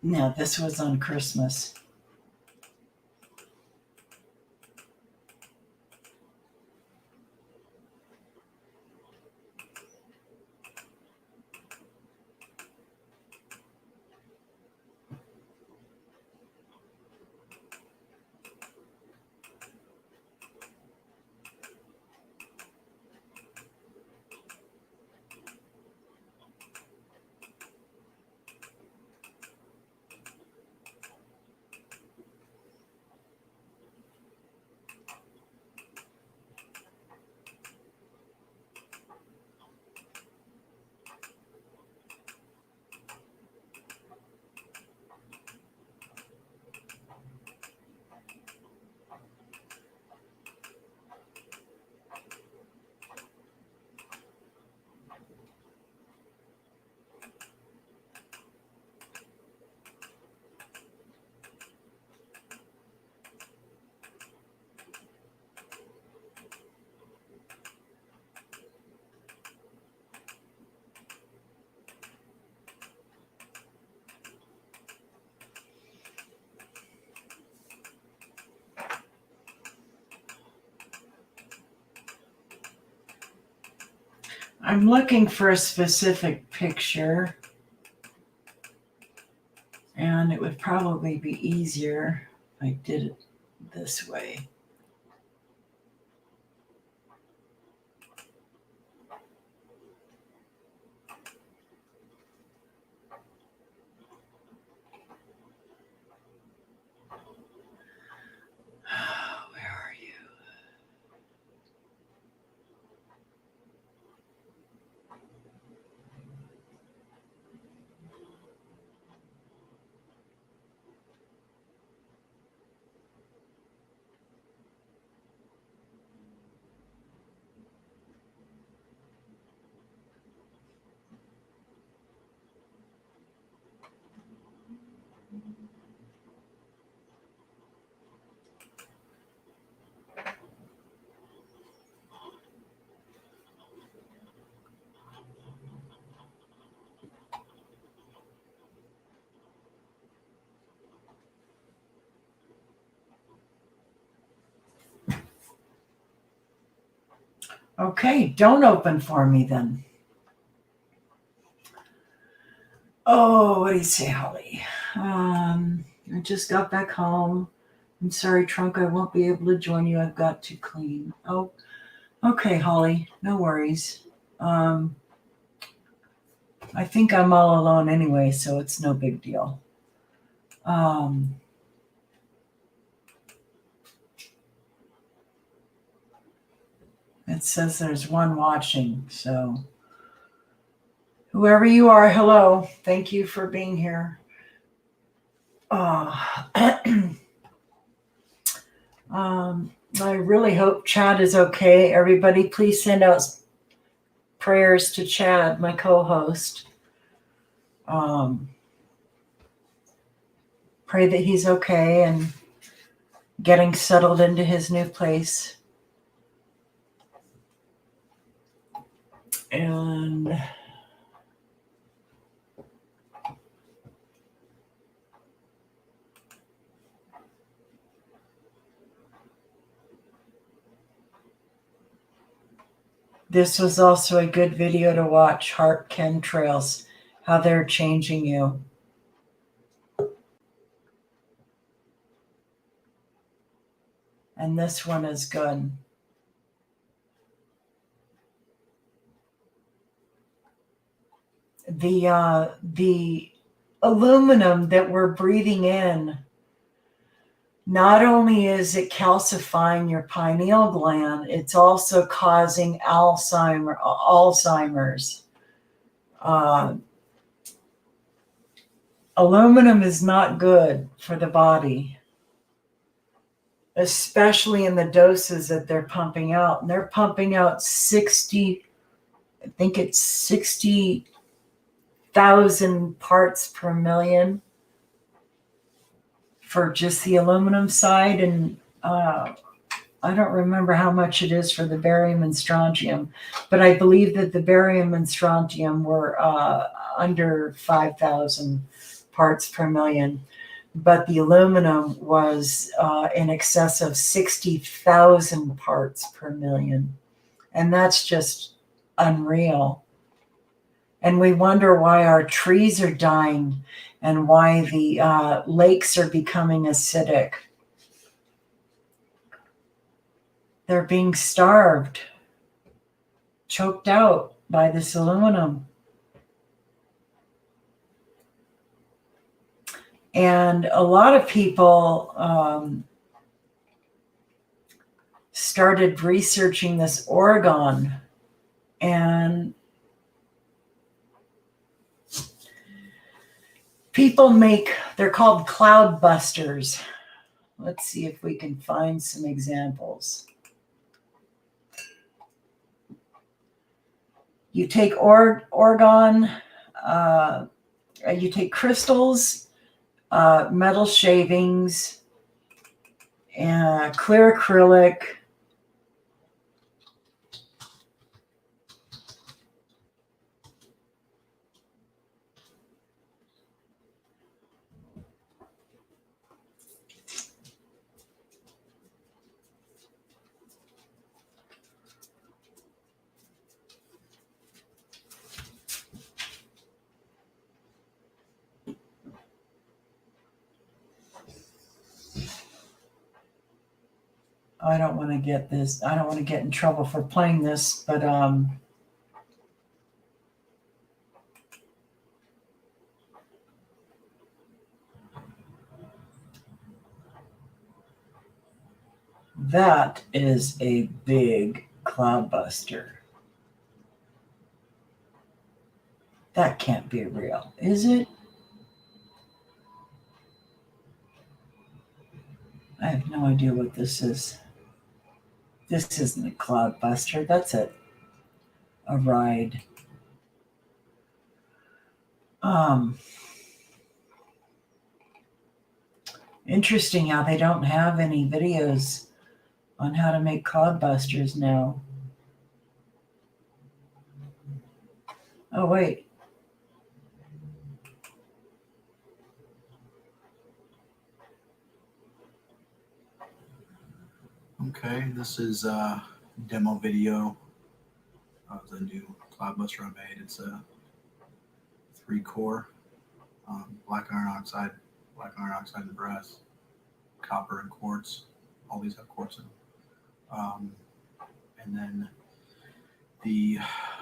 No, this was on Christmas. I'm looking for a specific picture, and it would probably be easier if I did it this way. Where are you? Okay, don't open for me then. Oh, what do you say, Holly? I just got back home. I'm sorry, Trunk, I won't be able to join you. I've got to clean. Oh, okay, Holly, no worries. I think I'm all alone anyway, so it's no big deal. It says there's one watching, so whoever you are, hello. Thank you for being here. I really hope Chad is okay. Everybody, please send out prayers to Chad, my co-host. Pray that he's okay and getting settled into his new place. And this was also a good video to watch, Heart Chemtrails, how they're changing you. And this one is good. The aluminum that we're breathing in, not only is it calcifying your pineal gland, it's also causing Alzheimer's. Aluminum is not good for the body, especially in the doses that they're pumping out. And they're pumping out 60,000 parts per million for just the aluminum side. And I don't remember how much it is for the barium and strontium, but I believe that the barium and strontium were under 5,000 parts per million. But the aluminum was in excess of 60,000 parts per million. And that's just unreal. And we wonder why our trees are dying and why the lakes are becoming acidic. They're being starved, choked out by this aluminum. And a lot of people started researching this orgone, and they're called cloud busters. Let's see if we can find some examples. You take orgone, you take crystals, metal shavings, clear acrylic, I don't want to get this. I don't want to get in trouble for playing this, but that is a big cloudbuster. That can't be real, is it? I have no idea what this is. This isn't a cloudbuster. That's a ride. Interesting how they don't have any videos on how to make cloudbusters now. Oh, wait. Okay, this is a demo video of the new cloudbuster I made. It's a 3-core black iron oxide and brass, copper and quartz. All these have quartz in them. And then the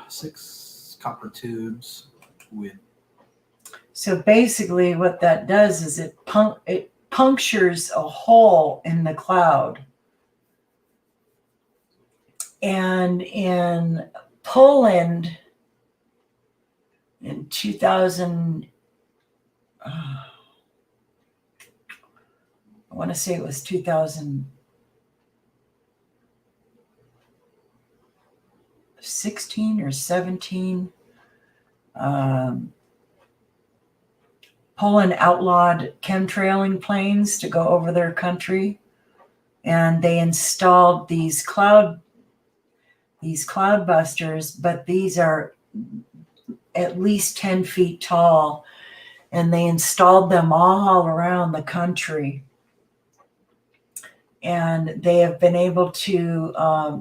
6 copper tubes with. So basically, what that does is it punctures a hole in the cloud. And in Poland, in 2000, I want to say it was 2016 or 17, Poland outlawed chemtrailing planes to go over their country, and they installed these cloudbusters, but these are at least 10 feet tall, and they installed them all around the country. And they have been able to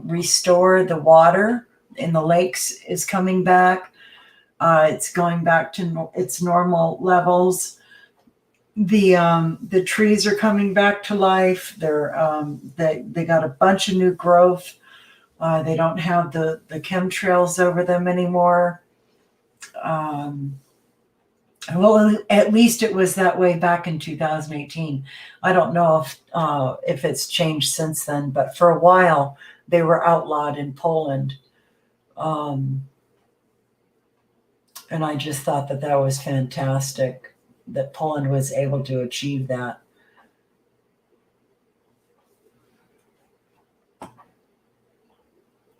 restore the water in the lakes is coming back. It's going back to its normal levels. The trees are coming back to life. They got a bunch of new growth. They don't have the chemtrails over them anymore. Well, at least it was that way back in 2018. I don't know if it's changed since then, but for a while they were outlawed in Poland. And I just thought that was fantastic that Poland was able to achieve that.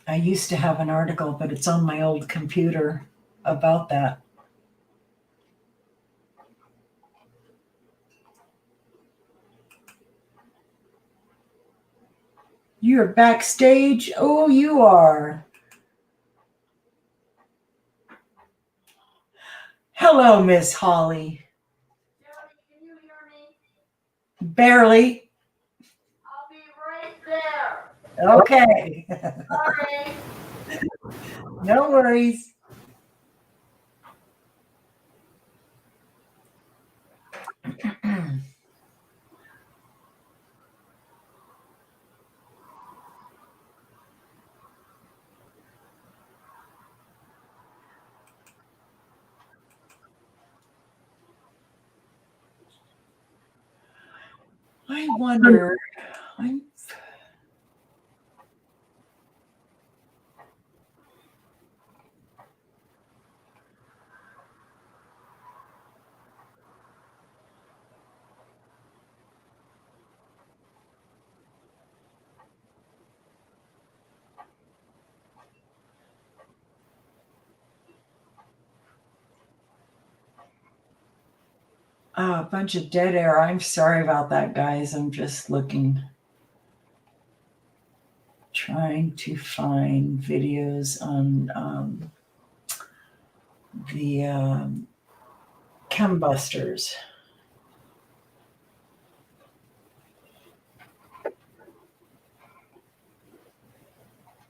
I used to have an article, but it's on my old computer about that. You're backstage? Oh, you are. Hello, Miss Holly. Can you hear me? Barely. I'll be right there. Okay. Sorry. No worries. I wonder. A bunch of dead air. I'm sorry about that, guys. I'm just trying to find videos on the chembusters.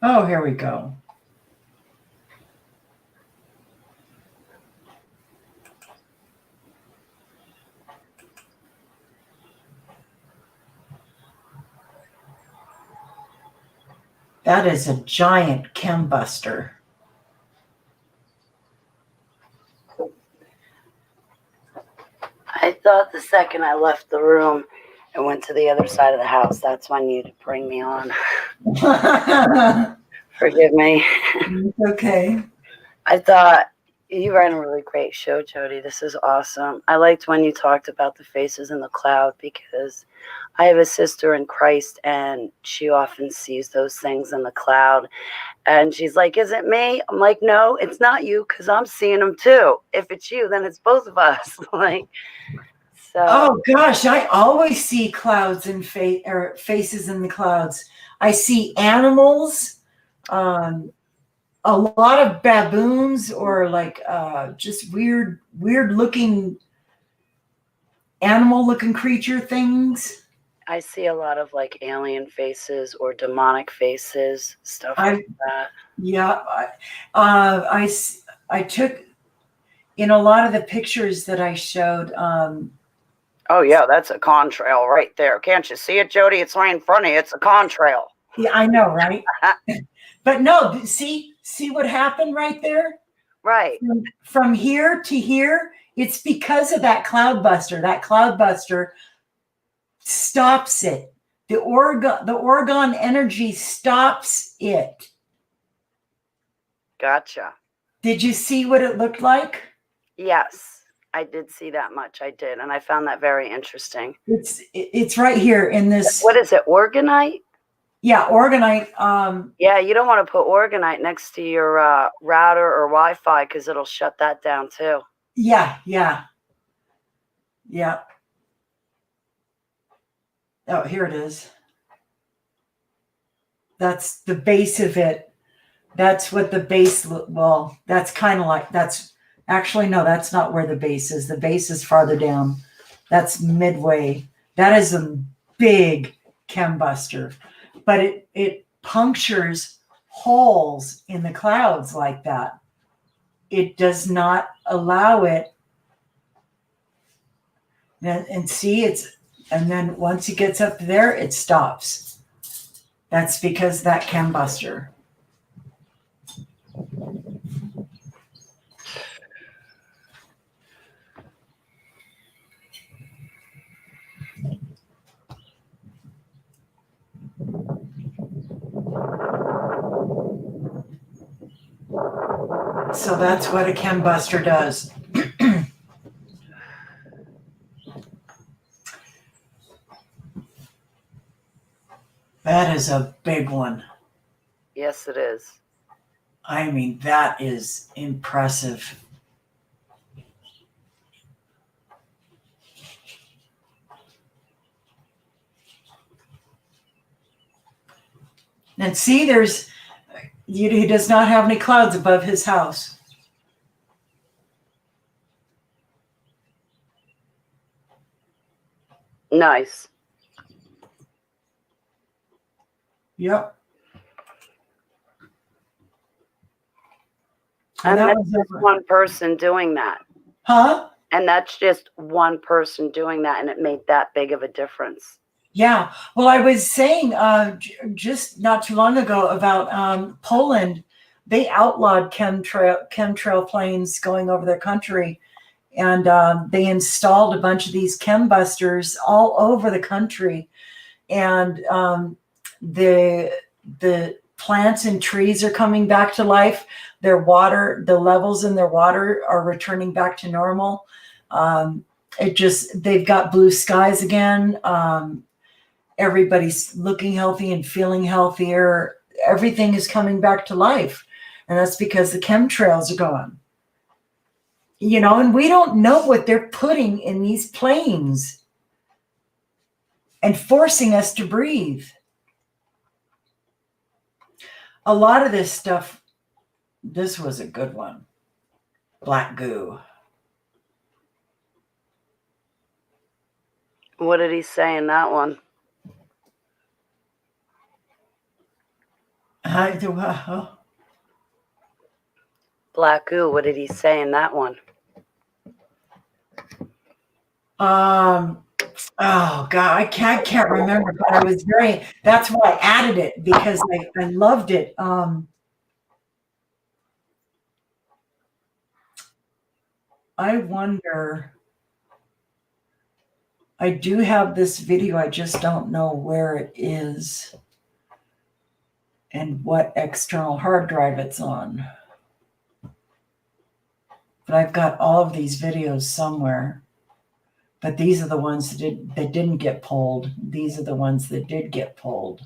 Oh, here we go. That is a giant chembuster. I thought the second I left the room and went to the other side of the house, that's when you'd bring me on. Forgive me. Okay. I thought you ran a really great show, Jody. This is awesome. I liked when you talked about the faces in the cloud because I have a sister in Christ and she often sees those things in the cloud. And she's like, is it me? I'm like, no, it's not you because I'm seeing them too. If it's you, then it's both of us. Like, so. Oh gosh, I always see clouds and faces in the clouds. I see animals, a lot of baboons, or like just weird looking animal looking creature things. I see a lot of like alien faces or demonic faces, stuff like that. Yeah, I took in a lot of the pictures that I showed. Oh yeah, that's a contrail right there. Can't you see it, Jody? It's right in front of you. It's a contrail. Yeah, I know, right? But no, see what happened right there? Right. From here to here, it's because of that cloudbuster. That cloudbuster stops it. The Oregon energy stops it. Gotcha. Did you see what it looked like? Yes, I did see that much. I did, and I found that very interesting. It's right here in this. What is it? Organite? Yeah, organite. Yeah, you don't want to put organite next to your router or Wi-Fi because it'll shut that down too. Yeah. Oh, here it is. That's the base of it. That's what the base. Well, that's kind of like that's. Actually, no, that's not where the base is. The base is farther down. That's midway. That is a big chembuster, but it punctures holes in the clouds like that. It does not allow it. And see, and then once it gets up there, it stops. That's because that chembuster. So that's what a chembuster does. That is a big one. Yes, it is. I mean, that is impressive. And see, he does not have any clouds above his house. Nice. Yep. And that's just one person doing that. Huh? And that's just one person doing that, and it made that big of a difference. Yeah. Well, I was saying just not too long ago about Poland. They outlawed chemtrail planes going over their country, and they installed a bunch of these chembusters all over the country. And the plants and trees are coming back to life. Their water, the levels in their water are returning back to normal. They've got blue skies again. Everybody's looking healthy and feeling healthier. Everything is coming back to life. And that's because the chemtrails are gone. You know, and we don't know what they're putting in these planes and forcing us to breathe. A lot of this stuff, this was a good one. Black goo. What did he say in that one? Black goo, what did he say in that one? Oh God, I can't remember, but I was that's why I added it because I loved it. I wonder, I do have this video, I just don't know where it is and what external hard drive it's on. But I've got all of these videos somewhere. But these are the ones that didn't get pulled. These are the ones that did get pulled.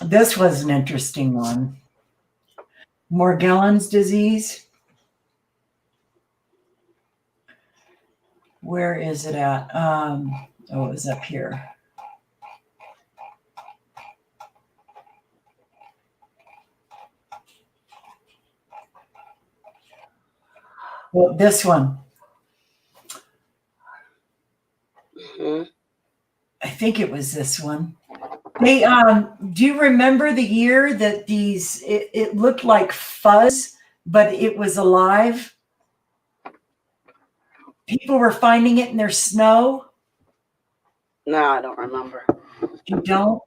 This was an interesting one. Morgellons disease. Where is it at? Oh, it was up here. Well, this one. Mhm. I think it was this one. They do you remember the year that it looked like fuzz, but it was alive? People were finding it in their snow. No, I don't remember. You don't?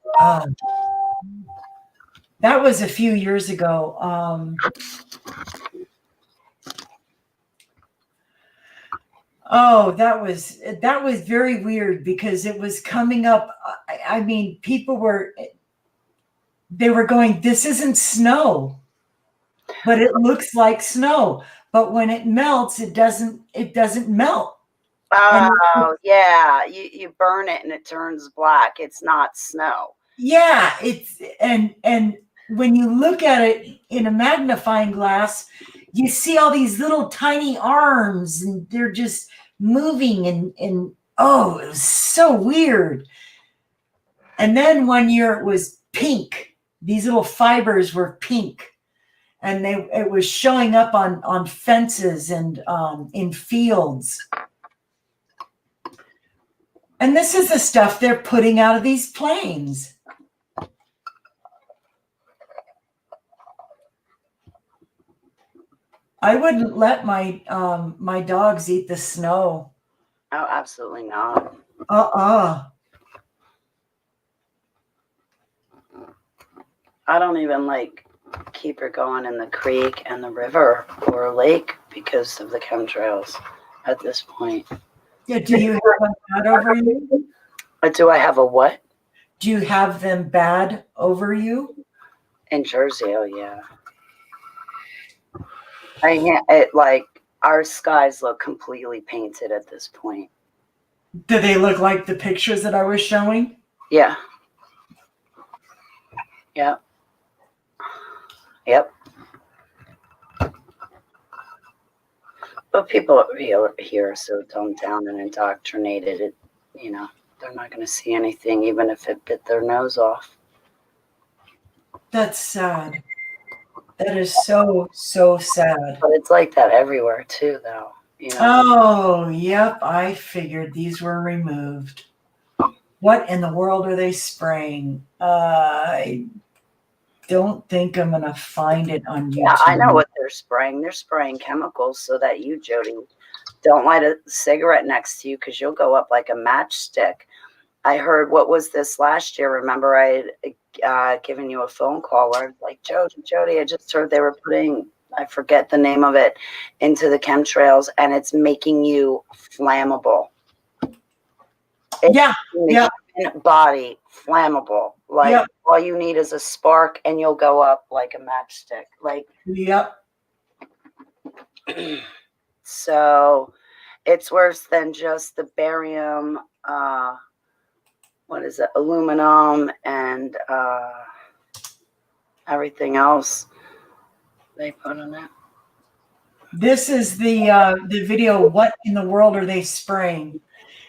That was a few years ago. Oh, that was very weird because it was coming up. I mean, they were going, this isn't snow, but it looks like snow. But when it melts, it doesn't melt. Oh, yeah. You burn it and it turns black. It's not snow. Yeah, and when you look at it in a magnifying glass, you see all these little tiny arms and they're just moving and oh, it was so weird. And then one year it was pink. These little fibers were pink. And it was showing up on fences and in fields. And this is the stuff they're putting out of these planes. I wouldn't let my my dogs eat the snow. Oh, absolutely not. I don't even keep her going in the creek and the river or a lake because of the chemtrails at this point. Yeah, do you have them bad over you? Do I have a what? Do you have them bad over you? In Jersey, oh yeah. Our skies look completely painted at this point. Do they look like the pictures that I was showing? Yeah. Yep. Yep. But people here are so dumbed down and indoctrinated. They're not going to see anything, even if it bit their nose off. That's sad. That is so sad. But it's like that everywhere too, though. Oh, yep. I figured these were removed. What in the world are they spraying? I don't think I'm gonna find it on YouTube. Yeah, I know what they're spraying. They're spraying chemicals so that you, Jody, don't light a cigarette next to you because you'll go up like a matchstick. I heard, what was this last year? Remember, I had given you a phone call where I was like, Jody, I just heard they were putting, I forget the name of it, into the chemtrails, and it's making you flammable. Yeah. Human body flammable. All you need is a spark and you'll go up like a matchstick. Yep. So it's worse than just the barium, what is it, aluminum, and everything else they put on it. This is the video. What in the world are they spraying?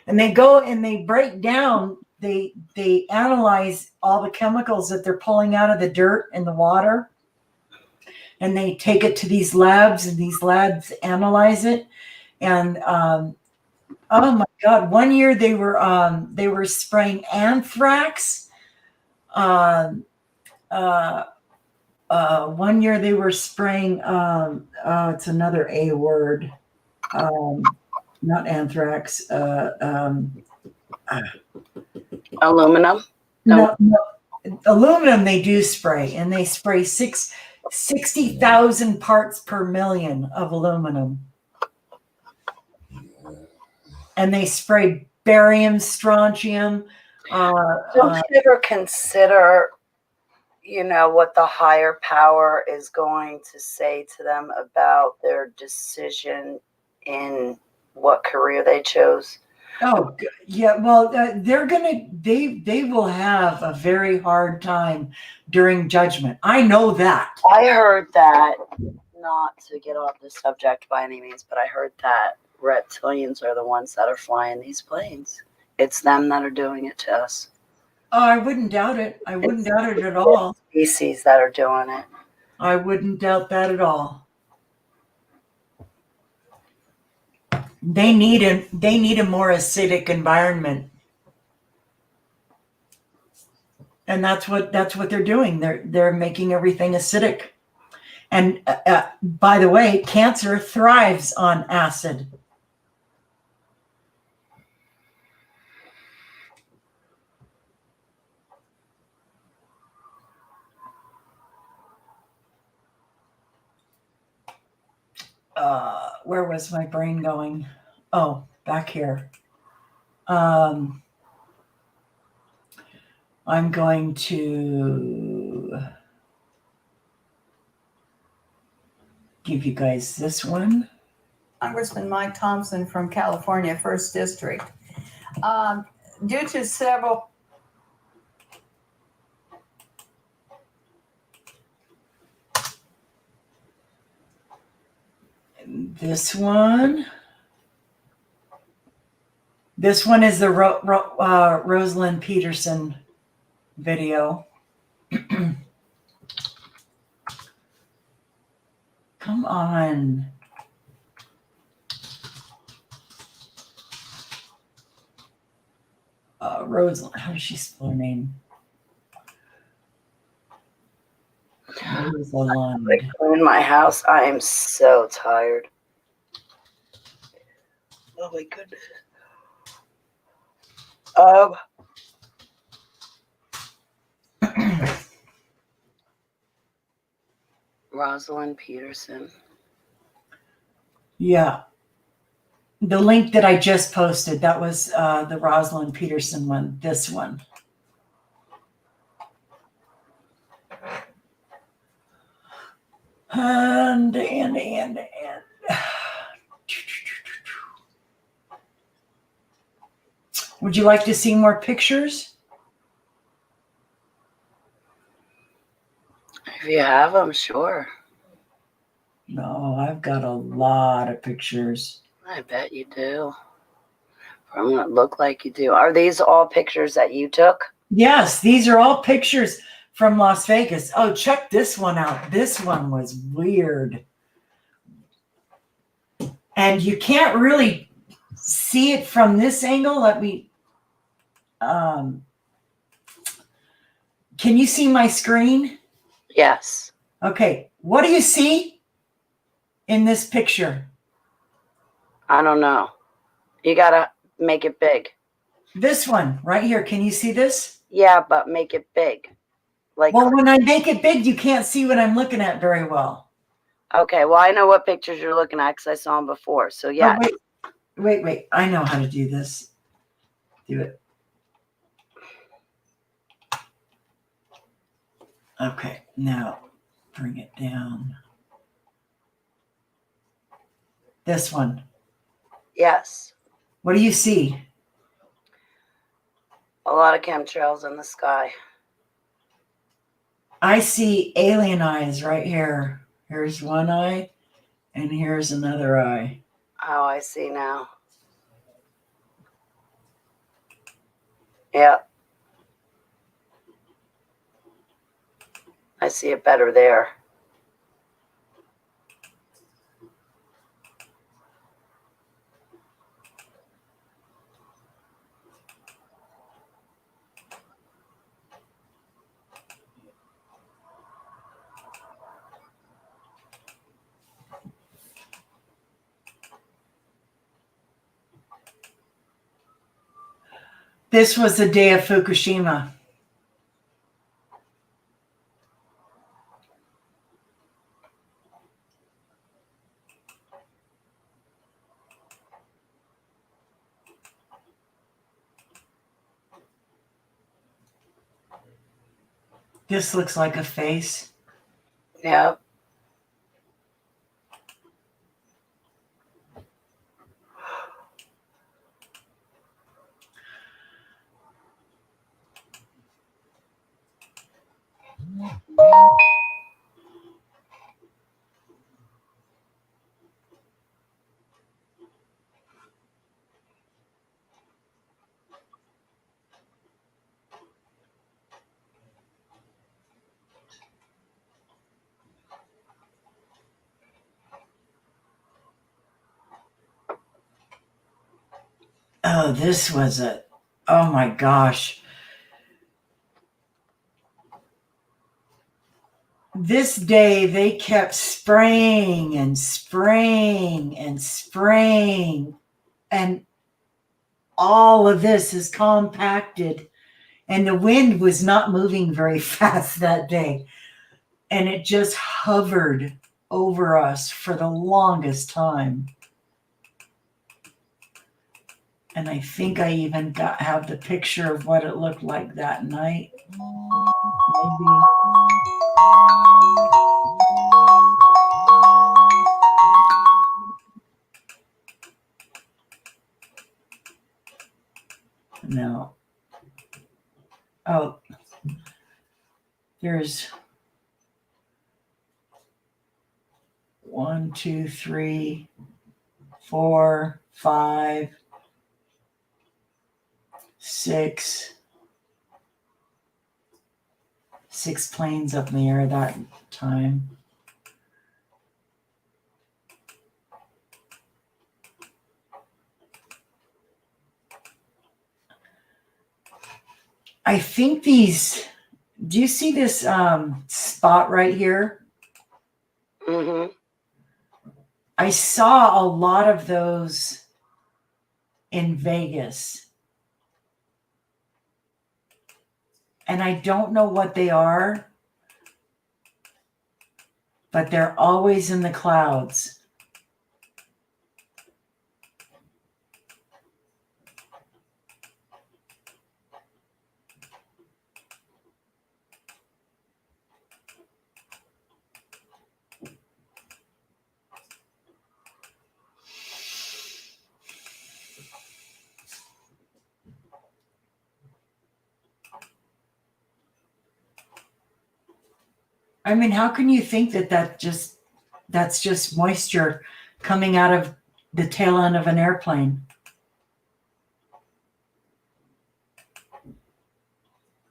And they go and they break down. They analyze all the chemicals that they're pulling out of the dirt and the water, and they take it to these labs, and these labs analyze it. And oh my God! One year they were spraying anthrax. one year they were spraying, it's another A word, not anthrax. Aluminum. No, aluminum they do spray, and they spray 60,000 parts per million of aluminum. And they spray barium, strontium. Don't you ever consider, what the higher power is going to say to them about their decision in what career they chose? Oh, yeah. Well, they will have a very hard time during judgment. I know that. I heard that, not to get off the subject by any means, but I heard that reptilians are the ones that are flying these planes. It's them that are doing it to us. Oh, I wouldn't doubt it. I wouldn't doubt it at all. Species that are doing it. I wouldn't doubt that at all. They need a more acidic environment. And that's what they're doing. They're making everything acidic. And by the way, cancer thrives on acid. Where was my brain going? Oh, back here. I'm going to give you guys this one. Congressman Mike Thompson from California, 1st District. Due to several This one is the Rosalind Peterson video. Come on. Rosalind, how does she spell her name? Rosalind. Like in my house, I am so tired. Oh my goodness. Rosalind Peterson. Yeah. The link that I just posted, that was the Rosalind Peterson one, this one. And would you like to see more pictures? If you have them, sure. No, I've got a lot of pictures. I bet you do. From what it look like you do. Are these all pictures that you took? Yes, these are all pictures from Las Vegas. Oh, check this one out. This one was weird. And you can't really see it from this angle. Let me, can you see my screen? Yes. Okay, what do you see in this picture? I don't know. You gotta make it big. This one right here. Can you see this? Yeah, but make it big. Like, well, when I make it big, you can't see what I'm looking at very well. Okay, well, I know what pictures you're looking at because I saw them before. So, yeah. Oh, wait. I know how to do this. Do it. Okay, now bring it down. This one. Yes. What do you see? A lot of chemtrails in the sky. I see alien eyes right here. Here's one eye, and here's another eye. Oh, I see now. Yeah. I see it better there. This was the day of Fukushima. This looks like a face. Yep. Oh, this was oh my gosh. This day they kept spraying and spraying and spraying, and all of this is compacted, and the wind was not moving very fast that day, and it just hovered over us for the longest time. And I think I even have the picture of what it looked like that night. Maybe. No. Oh, there's 1, 2, 3, 4, 5, 6 planes up in the air that time. I think these, do you see this spot right here? Mm-hmm. I saw a lot of those in Vegas. And I don't know what they are, but they're always in the clouds. I mean, how can you think that that's just moisture coming out of the tail end of an airplane?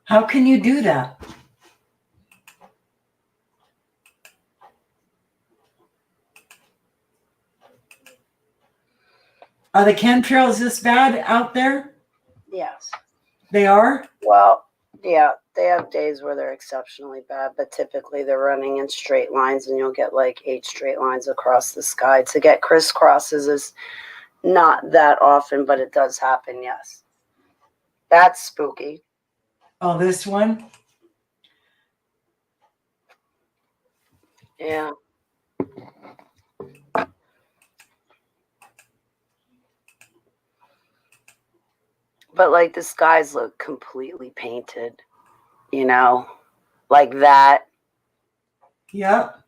How can you do that? Are the chemtrails this bad out there? Yes. They are? Well, yeah, they have days where they're exceptionally bad, but typically they're running in straight lines, and you'll get like 8 straight lines across the sky. To get crisscrosses is not that often, but it does happen, yes. That's spooky. Oh, this one? Yeah. But like the skies look completely painted, you know, like that. Yep.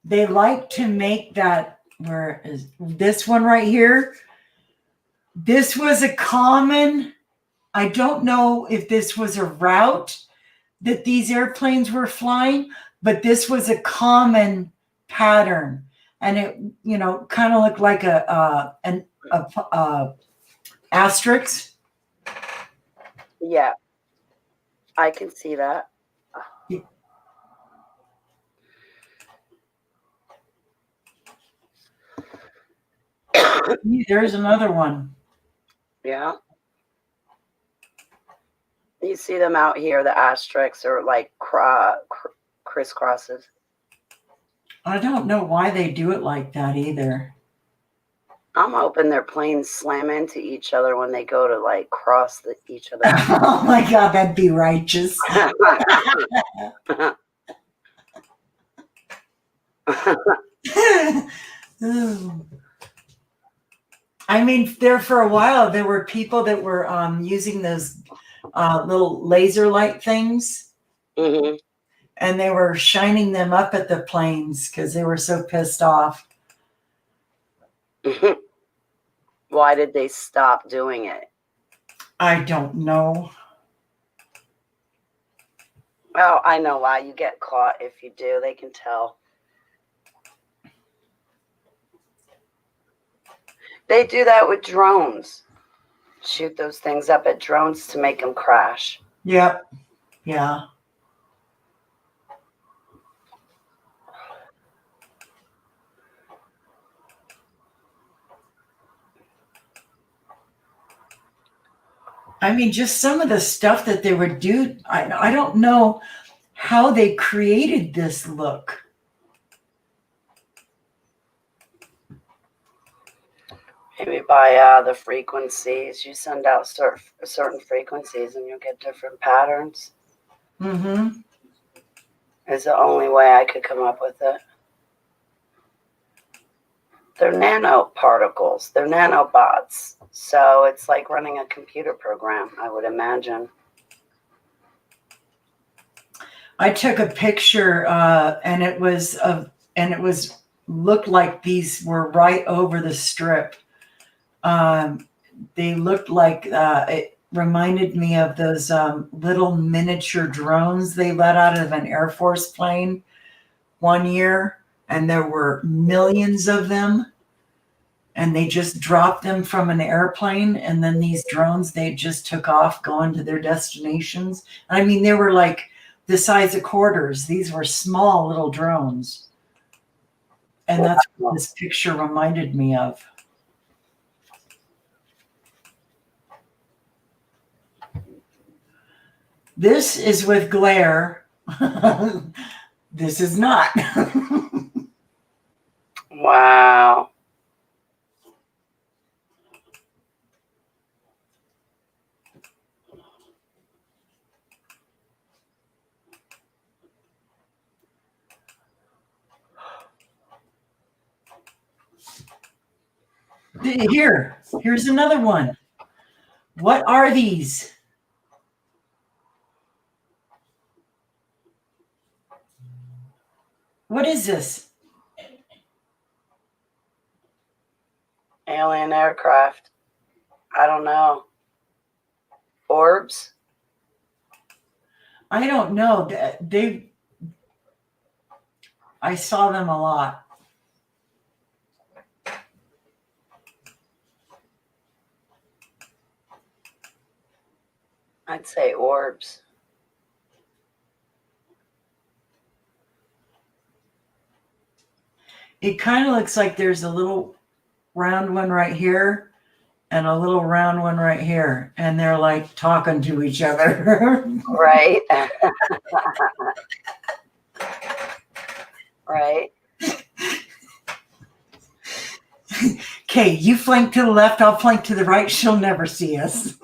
They like to make that, where is this one right here? This was a common, I don't know if this was a route that these airplanes were flying, but this was a common pattern. And it, kind of looked like an asterisk. Yeah, I can see that. There's another one. Yeah. You see them out here, the asterisks are like crisscrosses. I don't know why they do it like that either. I'm hoping their planes slam into each other when they go to like cross each other. Oh my God, that'd be righteous. Ooh. I mean, there for a while, there were people that were using those little laser light things, Hmm. and they were shining them up at the planes because they were so pissed off. Why did they stop doing it? I don't know. Well, I know why. You get caught if you do. They can tell. They do that with drones. Shoot those things up at drones to make them crash. Yep. Yeah. I mean, just some of the stuff that they would do. I don't know how they created this look. Maybe by the frequencies. You send out certain frequencies and you'll get different patterns. Mm-hmm. Is the only way I could come up with it. They're nanoparticles. They're nanobots. So it's like running a computer program, I would imagine. I took a picture, and it was looked like these were right over the strip. They looked like it reminded me of those little miniature drones they let out of an Air Force plane one year, and there were millions of them. And they just dropped them from an airplane, and then these drones, they just took off going to their destinations. I mean, they were like the size of quarters. These were small little drones. And that's what this picture reminded me of. This is with glare. This is not. Wow. Here's another one. What are these? What is this? Alien aircraft. I don't know. Orbs? I don't know. I saw them a lot. I'd say orbs. It kind of looks like there's a little round one right here and a little round one right here, and they're like talking to each other. Right? Right? Okay, you flank to the left, I'll flank to the right. She'll never see us.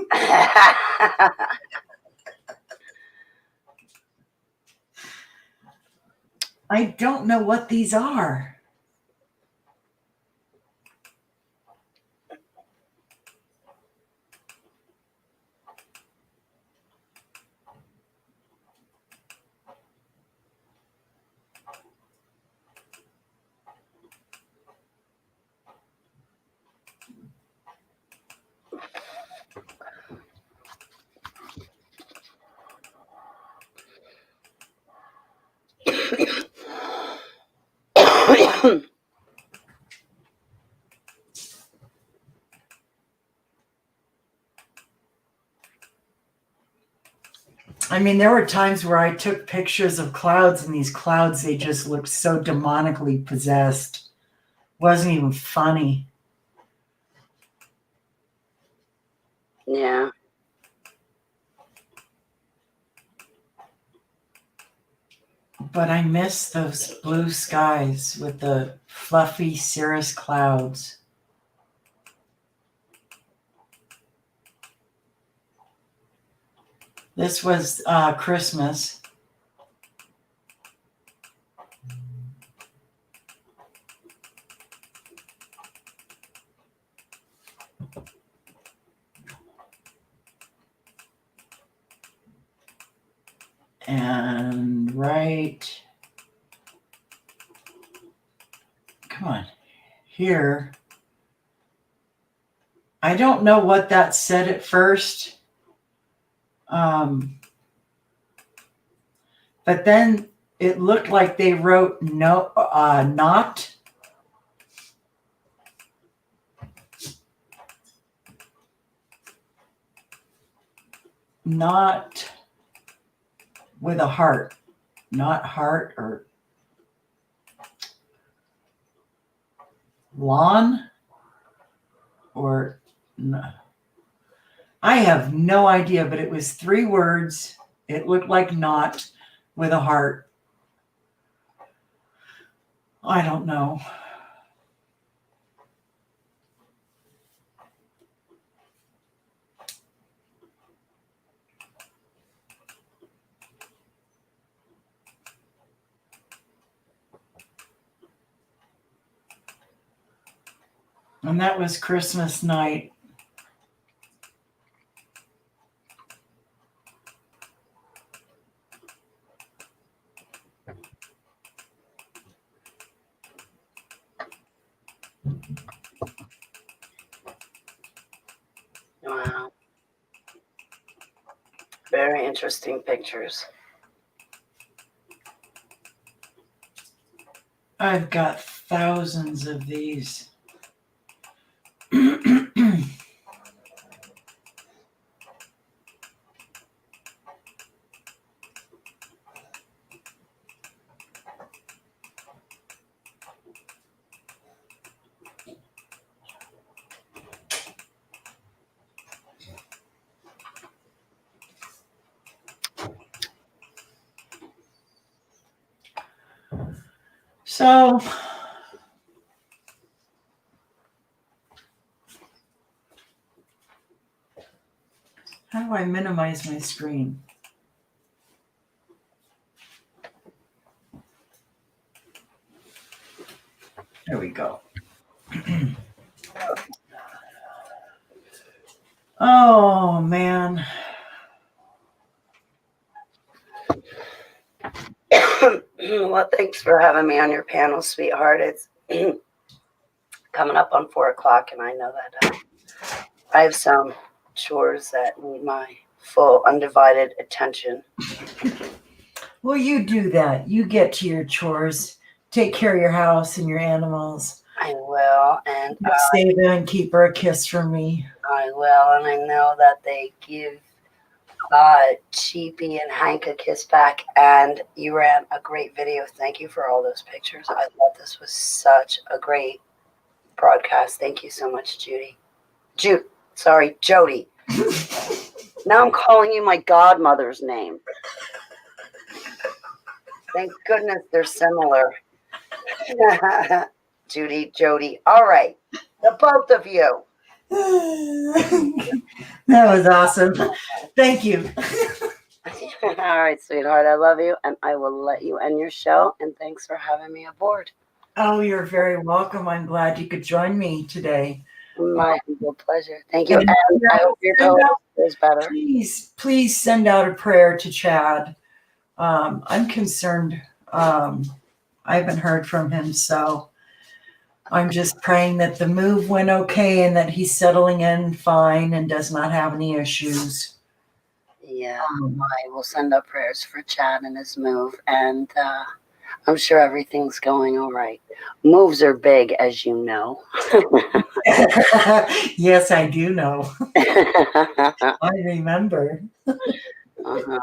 I don't know what these are. I mean, there were times where I took pictures of clouds, and these clouds, they just looked so demonically possessed. Wasn't even funny. Yeah. But I miss those blue skies with the fluffy cirrus clouds. This was Christmas. And right, come on, here. I don't know what that said at first. But then it looked like they wrote no, not with a heart, not heart or lawn or no. I have no idea, but it was 3 words. It looked like not with a heart. I don't know. And that was Christmas night. Wow. Very interesting pictures. I've got thousands of these. So how do I minimize my screen? There we go. Oh, man. Well, thanks for having me on your panel, sweetheart. It's coming up on 4 o'clock, and I know that I have some chores that need my full, undivided attention. Well, you do that. You get to your chores, take care of your house and your animals. I will, and Stay there and keep her a kiss from me. I will, and I know that they give Cheapy and Hank a kiss back, and you ran a great video. Thank you for all those pictures. I thought this was such a great broadcast. Thank you so much, Jody. Now I'm calling you my godmother's name. Thank goodness they're similar. Judy, Jody. All right, the both of you. That was awesome. Thank you. All right, sweetheart. I love you, and I will let you end your show. And thanks for having me aboard. Oh, you're very welcome. I'm glad you could join me today. My humble pleasure. Thank you. And I hope your cold is better. Please send out a prayer to Chad. I'm concerned. I haven't heard from him, so I'm just praying that the move went okay and that he's settling in fine and does not have any issues. Yeah, I will send up prayers for Chad and his move, and I'm sure everything's going all right. Moves are big, as you know. Yes, I do know. I remember. Uh-huh.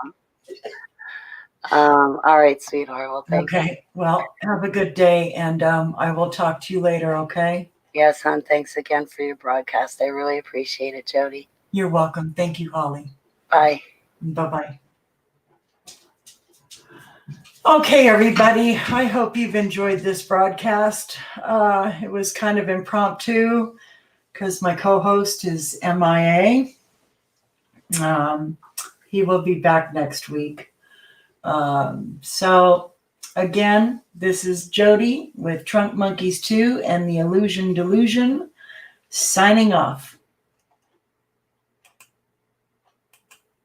All right, sweetheart. Well, thank you. Okay. Well, have a good day, and I will talk to you later, okay? Yes, hon. Thanks again for your broadcast. I really appreciate it, Jody. You're welcome. Thank you, Holly. Bye. Bye-bye. Okay, everybody. I hope you've enjoyed this broadcast. It was kind of impromptu because my co-host is MIA. He will be back next week. So again, this is Jody with Trunk Monkeys 2 and the Illusion Delusion signing off.